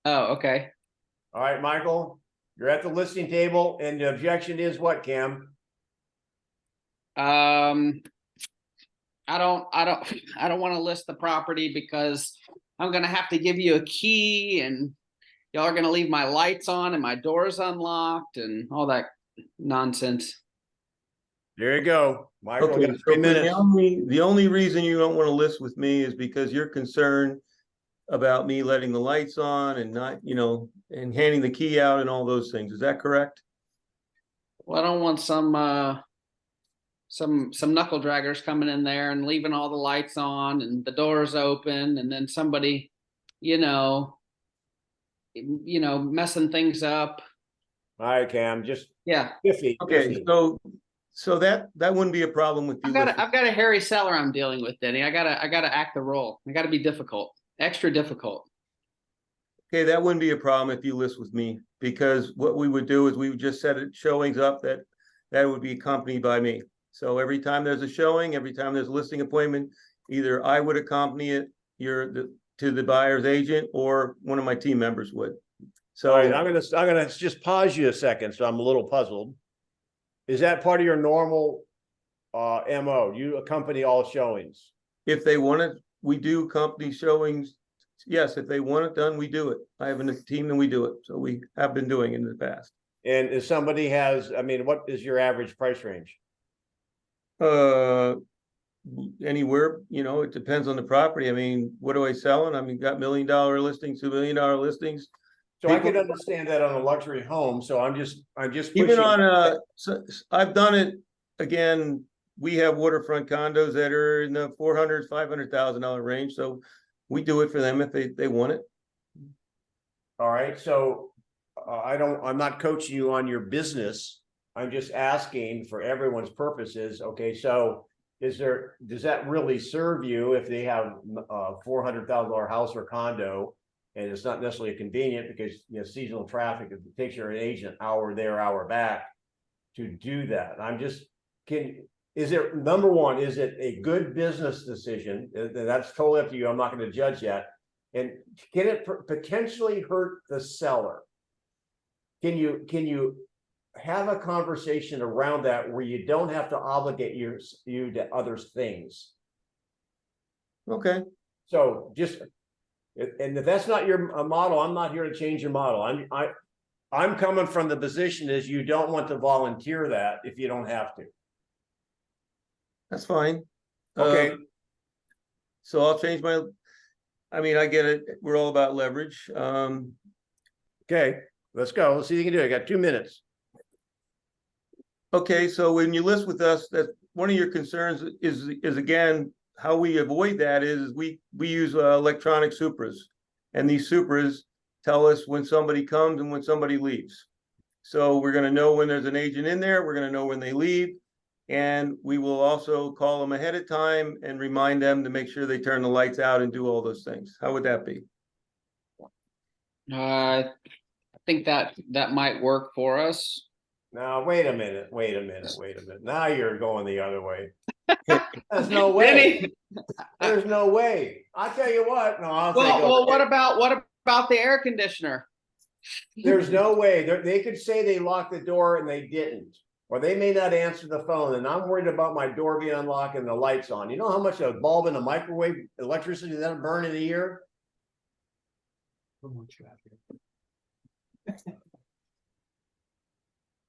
Oh, okay. All right, Michael, you're at the listing table, and the objection is what, Cam? I don't want to list the property because I'm gonna have to give you a key, and y'all are gonna leave my lights on and my doors unlocked and all that nonsense. There you go, Michael. Okay, got 3 minutes. The only reason you don't want to list with me is because you're concerned about me letting the lights on and not, and handing the key out and all those things. Is that correct? Well, I don't want some knuckle draggers coming in there and leaving all the lights on and the doors open, and then somebody, messing things up. All right, Cam, just yeah. Okay, so that wouldn't be a problem with you. I've got a hairy seller I'm dealing with, Denny. I gotta act the role. I gotta be difficult, extra difficult. Okay, that wouldn't be a problem if you list with me, because what we would do is we would just set it showings up that would be accompanied by me. So every time there's a showing, every time there's a listing appointment, either I would accompany it to the buyer's agent, or one of my team members would. So right, I'm gonna just pause you a second. So I'm a little puzzled. Is that part of your normal MO? You accompany all showings? If they want it, we do company showings. Yes, if they want it done, we do it. I have a team and we do it. So we have been doing it in the past. And if somebody has, what is your average price range? Anywhere, it depends on the property. What are I selling? Got $1 million listings, $2 million listings. So people, I could understand that on a luxury home. So I'm just even on I've done it again. We have waterfront condos that are in the $400,000, $500,000 range. So we do it for them if they want it. All right. So I'm not coaching you on your business. I'm just asking for everyone's purposes. Okay, so does that really serve you if they have a $400,000 house or condo, and it's not necessarily convenient because seasonal traffic, it takes your agent hour there, hour back to do that. Is it, number one, is it a good business decision? That's totally up to you. I'm not going to judge yet. And can it potentially hurt the seller? Can you have a conversation around that where you don't have to obligate you to other things? Okay. So and if that's not your model, I'm not here to change your model. I'm coming from the position is you don't want to volunteer that if you don't have to. That's fine. Okay. So I'll change I get it. We're all about leverage. Okay, let's go. Let's see what you can do. I got 2 minutes. Okay, so when you list with us, that one of your concerns is again, how we avoid that is we use electronic Supras, and these Supras tell us when somebody comes and when somebody leaves. So we're going to know when there's an agent in there. We're going to know when they leave. And we will also call them ahead of time and remind them to make sure they turn the lights out and do all those things. How would that be? I think that might work for us. Now, wait a minute. Now you're going the other way. There's no way. There's no way. I tell you what. No, Well, what about the air conditioner? There's no way. They could say they locked the door and they didn't. Or they may not answer the phone, and I'm worried about my door being unlocked and the lights on. You know how much a bulb in a microwave electricity that burn in a year?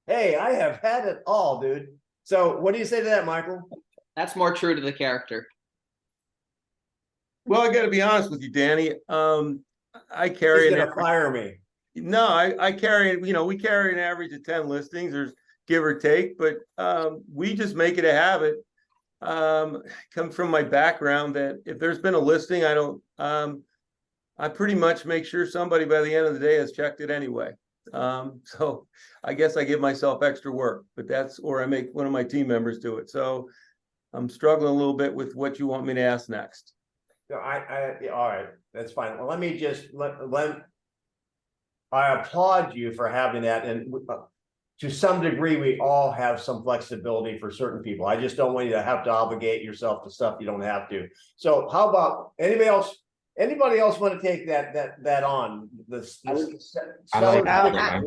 Hey, I have had it all, dude. So what do you say to that, Michael? That's more true to the character. Well, I got to be honest with you, Danny. I carry. He's gonna fire me. No, I carry. We carry an average of 10 listings. There's give or take, but we just make it a habit. Come from my background that if there's been a listing, I pretty much make sure somebody by the end of the day has checked it anyway. So I guess I give myself extra work, but or I make one of my team members do it. So I'm struggling a little bit with what you want me to ask next. So all right, that's fine. Well, let me just I applaud you for having that, and to some degree, we all have some flexibility for certain people. I just don't want you to have to obligate yourself to stuff you don't have to. So how about anybody else? Anybody else want to take that on?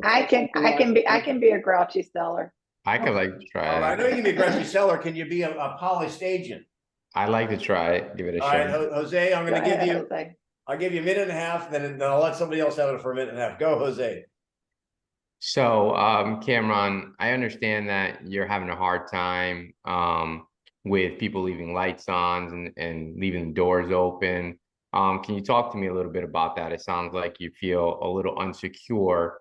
I can be a grouchy seller. I could like to try it. I know you can be a grouchy seller. Can you be a polished agent? I'd like to try it. Give it a shot. All right, Jose, I'm going to give you. Jose. I'll give you a minute and a half, then I'll let somebody else have it for a minute and a half. Go, Jose. So, Cameron, I understand that you're having a hard time with people leaving lights on and leaving the doors open. Can you talk to me a little bit about that? It sounds like you feel a little insecure,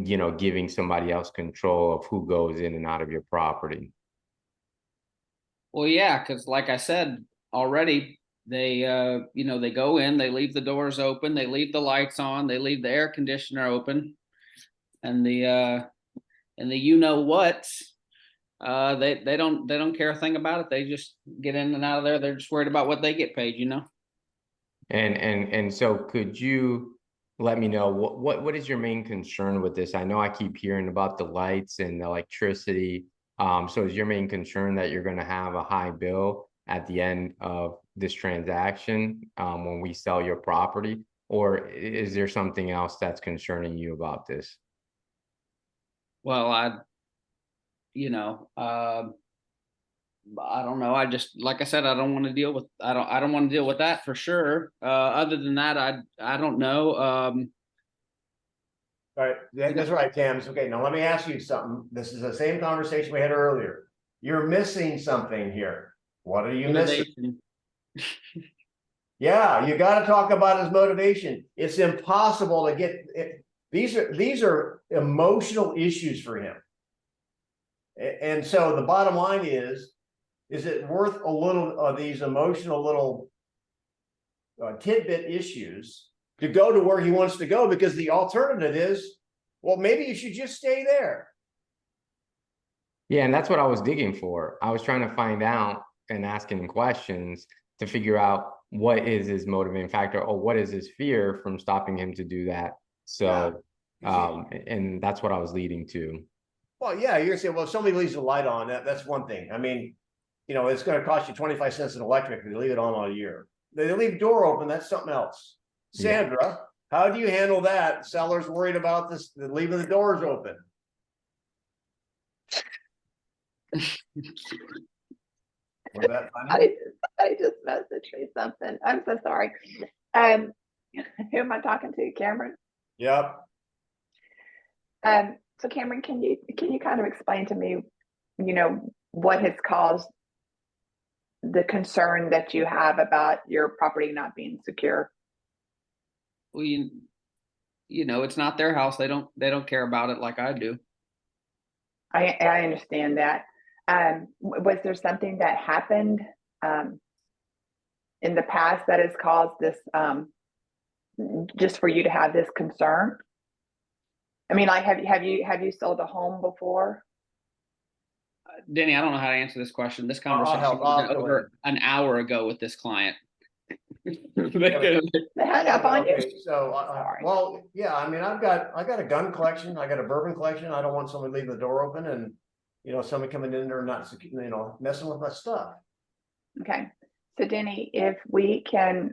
giving somebody else control of who goes in and out of your property. Well, yeah, because like I said already, they they go in, they leave the doors open, they leave the lights on, they leave the air conditioner open, and the they don't care a thing about it. They just get in and out of there. They're just worried about what they get paid, And so could you let me know what is your main concern with this? I know I keep hearing about the lights and the electricity. So is your main concern that you're going to have a high bill at the end of this transaction when we sell your property? Or is there something else that's concerning you about this? Well, I don't know. I just, like I said, I don't want to deal with that for sure. Other than that, I don't know. All right, that's right, Cam. Okay, now let me ask you something. This is the same conversation we had earlier. You're missing something here. What are you missing? Yeah, you got to talk about his motivation. It's impossible to get it. These are emotional issues for him. And so the bottom line is it worth a little of these emotional little tidbit issues to go to where he wants to go? Because the alternative is Well, maybe you should just stay there. Yeah, and that's what I was digging for. I was trying to find out and asking questions to figure out what is his motivating factor or what is his fear from stopping him to do that. So, and that's what I was leading to. Well, yeah, you're gonna say, well, if somebody leaves the light on, that's one thing. I mean, you know, it's gonna cost you 25 cents an electric if they leave it on all year. They leave the door open, that's something else. Yeah. Sandra, how do you handle that? Sellers worried about this, leaving the doors open. Was that funny? I just messaged me something. I'm so sorry. Who am I talking to? Cameron? Yep. So Cameron, can you kind of explain to me, you know, what has caused the concern that you have about your property not being secure? Well, you know, it's not their house. They don't care about it like I do. I understand that. Was there something that happened in the past that has caused this, just for you to have this concern? I mean, like, have you sold a home before? Denny, I don't know how to answer this question. This I'll conversation help. was over an hour ago with this client. They hung up on you. Okay, so, Sorry. well, yeah, I mean, I got a gun collection, I got a bourbon collection. I don't want someone leaving the door open and, you know, someone coming in there not, you know, messing with my stuff. Okay, so Denny, if we can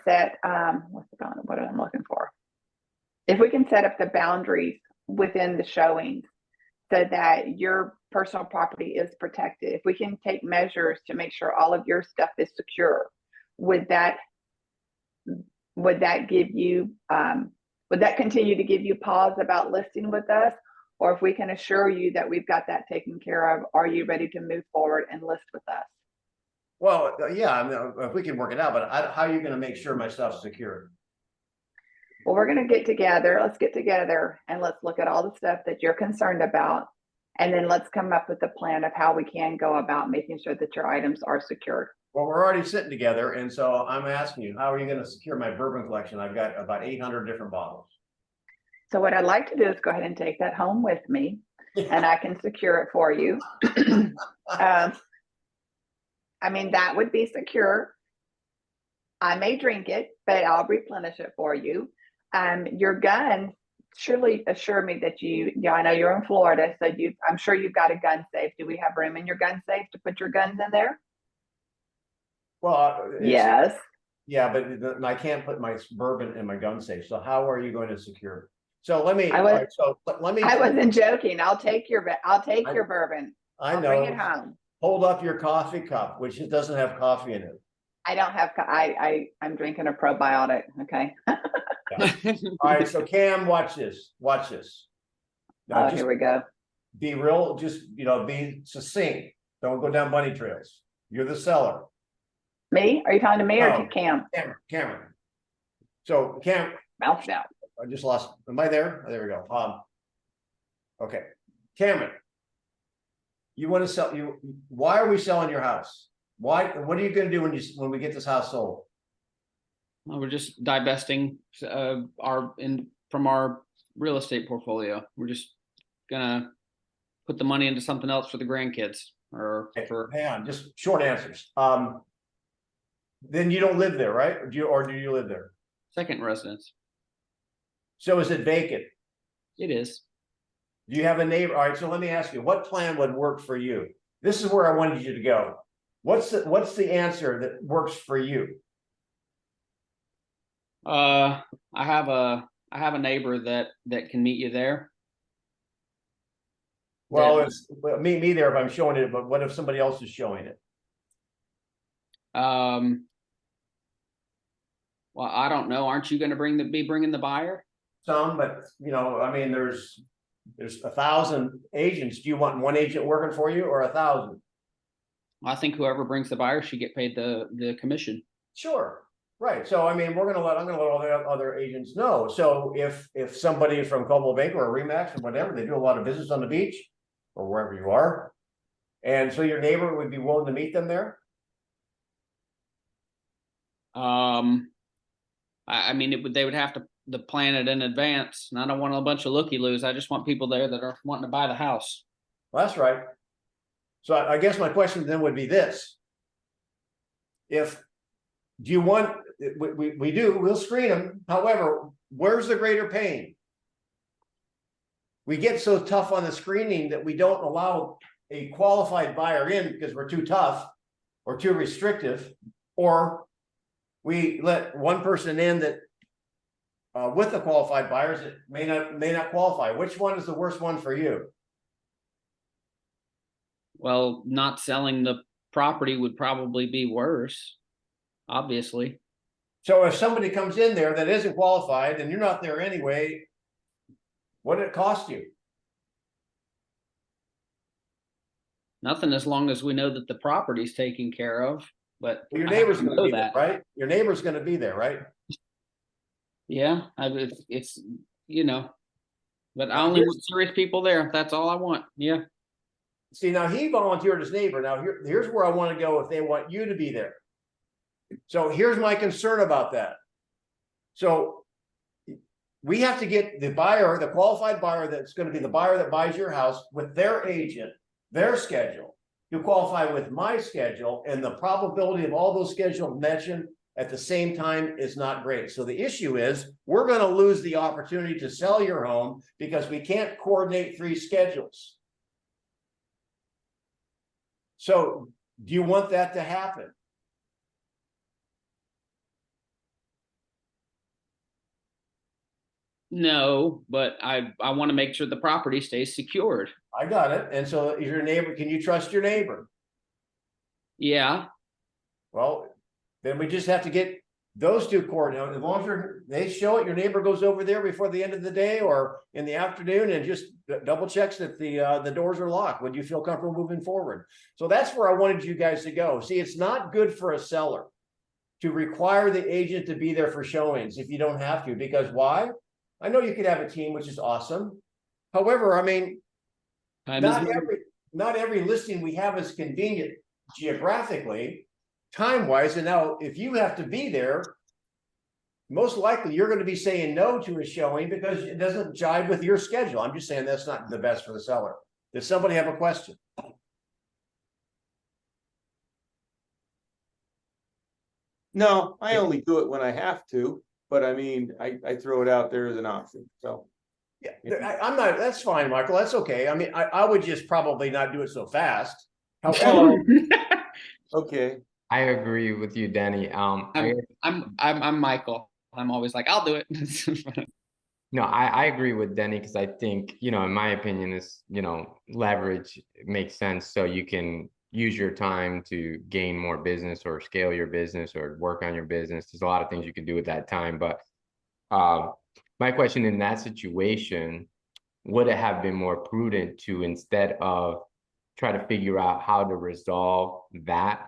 set, what I'm looking for. If we can set up the boundaries within the showings so that your personal property is protected, if we can take measures to make sure all of your stuff is secure, would that give you, would that continue to give you pause about listing with us? Or if we can assure you that we've got that taken care of, are you ready to move forward and list with us? Well, yeah, I mean, if we can work it out, but how are you gonna make sure my stuff's secure? Well, we're going to get together. Let's get together and let's look at all the stuff that you're concerned about. And then let's come up with a plan of how we can go about making sure that your items are secured. Well, we're already sitting together. And so I'm asking you, how are you going to secure my bourbon collection? I've got about 800 different bottles. So what I'd like to do is go ahead and take that home with me and I can secure it for you. I mean, that would be secure. I may drink it, but I'll replenish it for you. Your gun, surely assure me that I know you're in Florida, so I'm sure you've got a gun safe. Do we have room in your gun safe to put your guns in there? Well, yes. Yeah, but I can't put my bourbon in my gun safe. So how are you going to secure it? So let me. I wasn't joking. I'll take your bourbon. I'll bring it home. Hold up your coffee cup, which doesn't have coffee in it. I don't have. I'm drinking a probiotic. Okay. Yeah. All right. So Cam, watch this. Watch this. Now, here we go. Be real. Just be succinct. Don't go down bunny trails. You're the seller. Me? Are you talking to me or to Cam? Cameron. So Cam. Mouth down. I just lost. Am I there? Oh, there we go. Okay. Cameron. You want to sell why are we selling your house? Why? What are you going to do when we get this house sold? Well, we're just divesting from our real estate portfolio. We're just gonna put the money into something else for the grandkids hang on, just short answers. Then you don't live there, right? Or do you live there? Second residence. So is it vacant? It is. Do you have a neighbor? All right, so let me ask you, what plan would work for you? This is where I wanted you to go. What's the answer that works for you? I have a neighbor that can meet you there. Well, meet me there if I'm showing it, but what if somebody else is showing it? Well, I don't know. Aren't you going to be bringing the buyer? Some, but I mean, there's 1,000 agents. Do you want one agent working for you or 1,000? I think whoever brings the buyer should get paid the commission. Sure. Right. So, I mean, I'm going to let all the other agents know. So if somebody from Coldwell Banker or Remax or whatever, they do a lot of business on the beach or wherever you are. And so your neighbor would be willing to meet them there? I mean, they would have to plan it in advance, and I don't want a bunch of looky-loos. I just want people there that are wanting to buy the house. Well, that's right. So I guess my question then would be this. Do you want, we'll screen them. However, where's the greater pain? We get so tough on the screening that we don't allow a qualified buyer in because we're too tough or too restrictive, or we let one person in that with the qualified buyers that may not qualify. Which one is the worst one for you? Well, not selling the property would probably be worse, obviously. So if somebody comes in there that isn't qualified and you're not there anyway, what did it cost you? Nothing, as long as we know that the property's taken care of. But Well, your I have neighbor's to gonna know be there, that. right? Your neighbor's gonna be there, right? Yeah, it's you know, but I Now, only here's- want serious people there. That's all I want. Yeah. See, now he volunteered as neighbor. Now here's where I want to go if they want you to be there. So here's my concern about that. So we have to get the buyer, the qualified buyer that's going to be the buyer that buys your house with their agent, their schedule, to qualify with my schedule, and the probability of all those schedules mentioned at the same time is not great. So the issue is we're going to lose the opportunity to sell your home because we can't coordinate 3 schedules. So do you want that to happen? No, but I want to make sure the property stays secured. I got it. And so is your neighbor, can you trust your neighbor? Yeah. Well, then we just have to get those 2 coordinated. As long as they show it, your neighbor goes over there before the end of the day or in the afternoon and just double checks that the doors are locked. Would you feel comfortable moving forward? So that's where I wanted you guys to go. See, it's not good for a seller to require the agent to be there for showings if you don't have to, because why? I know you could have a team, which is awesome. However, I mean, not every listing we have is convenient geographically, time-wise. And now if you have to be there, most likely you're going to be saying no to a showing because it doesn't jive with your schedule. I'm just saying that's not the best for the seller. Does somebody have a question? No, I only do it when I have to, but I mean, I throw it out there as an option, so. Yeah, I'm not, that's fine, Michael. That's okay. I mean, I would just probably not do it so fast. However, Okay, I agree with you, Denny. I'm Michael. I'm always like, I'll do it. No, I agree with Denny because I think, in my opinion, is, leverage makes sense so you can use your time to gain more business or scale your business or work on your business. There's a lot of things you can do with that time. But my question in that situation, would it have been more prudent to, instead of try to figure out how to resolve that,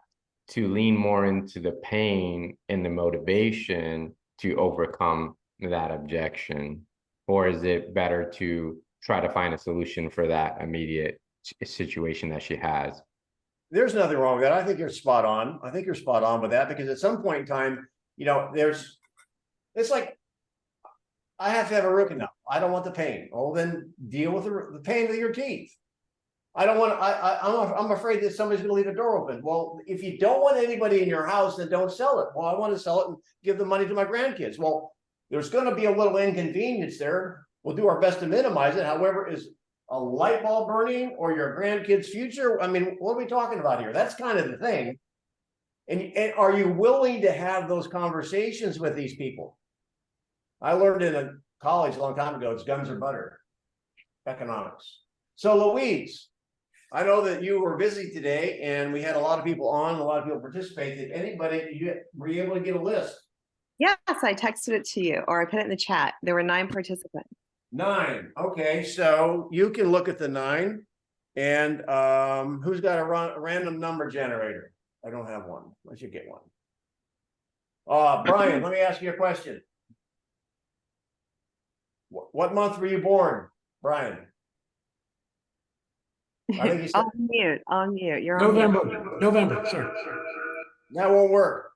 to lean more into the pain and the motivation to overcome that objection? Or is it better to try to find a solution for that immediate situation that she has? there's nothing wrong with that. I think you're spot on. I think you're spot on with that because at some point in time, it's like, I have to have a root canal. I don't want the pain. Well, then deal with the pain with your teeth. I don't want. I'm afraid that somebody's going to leave the door open. Well, if you don't want anybody in your house, then don't sell it. Well, I want to sell it and give the money to my grandkids. Well, there's going to be a little inconvenience there. We'll do our best to minimize it. However, is a light bulb burning or your grandkids' future? I mean, what are we talking about here? That's kind of the thing. And are you willing to have those conversations with these people? I learned in a college a long time ago, it's guns or butter, economics. So Louise, I know that you were busy today and we had a lot of people on, a lot of people participated. Were you able to get a list? Yes, I texted it to you or I put it in the chat. There were 9 participants. 9. Okay, so you can look at the 9 and who's got a random number generator? I don't have one. I should get one. Brian, let me ask you a question. What month were you born, Brian? I think he's On mute. You're on mute. November, sir. That won't work.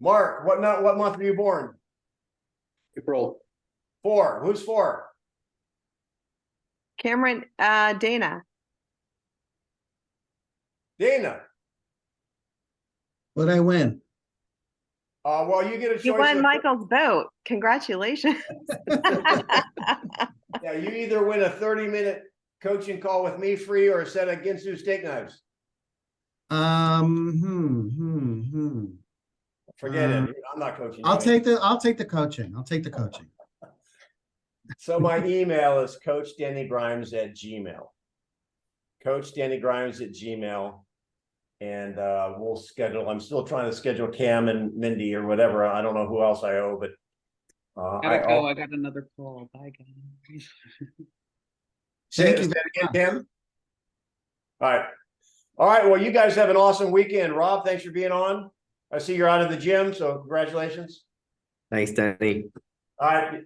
Mark, what month were you born? April. 4. Who's 4? Cameron, Dana. Dana. What'd I win? Well, you get a choice. You won of- Michael's boat. Congratulations. Yeah, you either win a 30-minute coaching call with me free or a set of Ginsu steak knives. Forget it. I'm not coaching. I'll take the coaching. I'll take the coaching. So my email is coachdannygrimes@gmail. Coachdannygrimes@gmail. And we'll schedule. I'm still trying to schedule Cam and Mindy or whatever. I don't know who else I owe, but Gotta go. I got another call. Bye, guys. Thank you Say very it much. again, Cam. All right. Well, you guys have an awesome weekend. Rob, thanks for being on. I see you're out of the gym, so congratulations. Thanks, Denny. All right.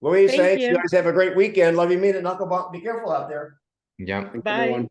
Louise, Thank thanks. you. You guys have a great weekend. Love you, mean it. Knuckle bump. Be careful out there. Yeah. Thanks, Bye. everyone.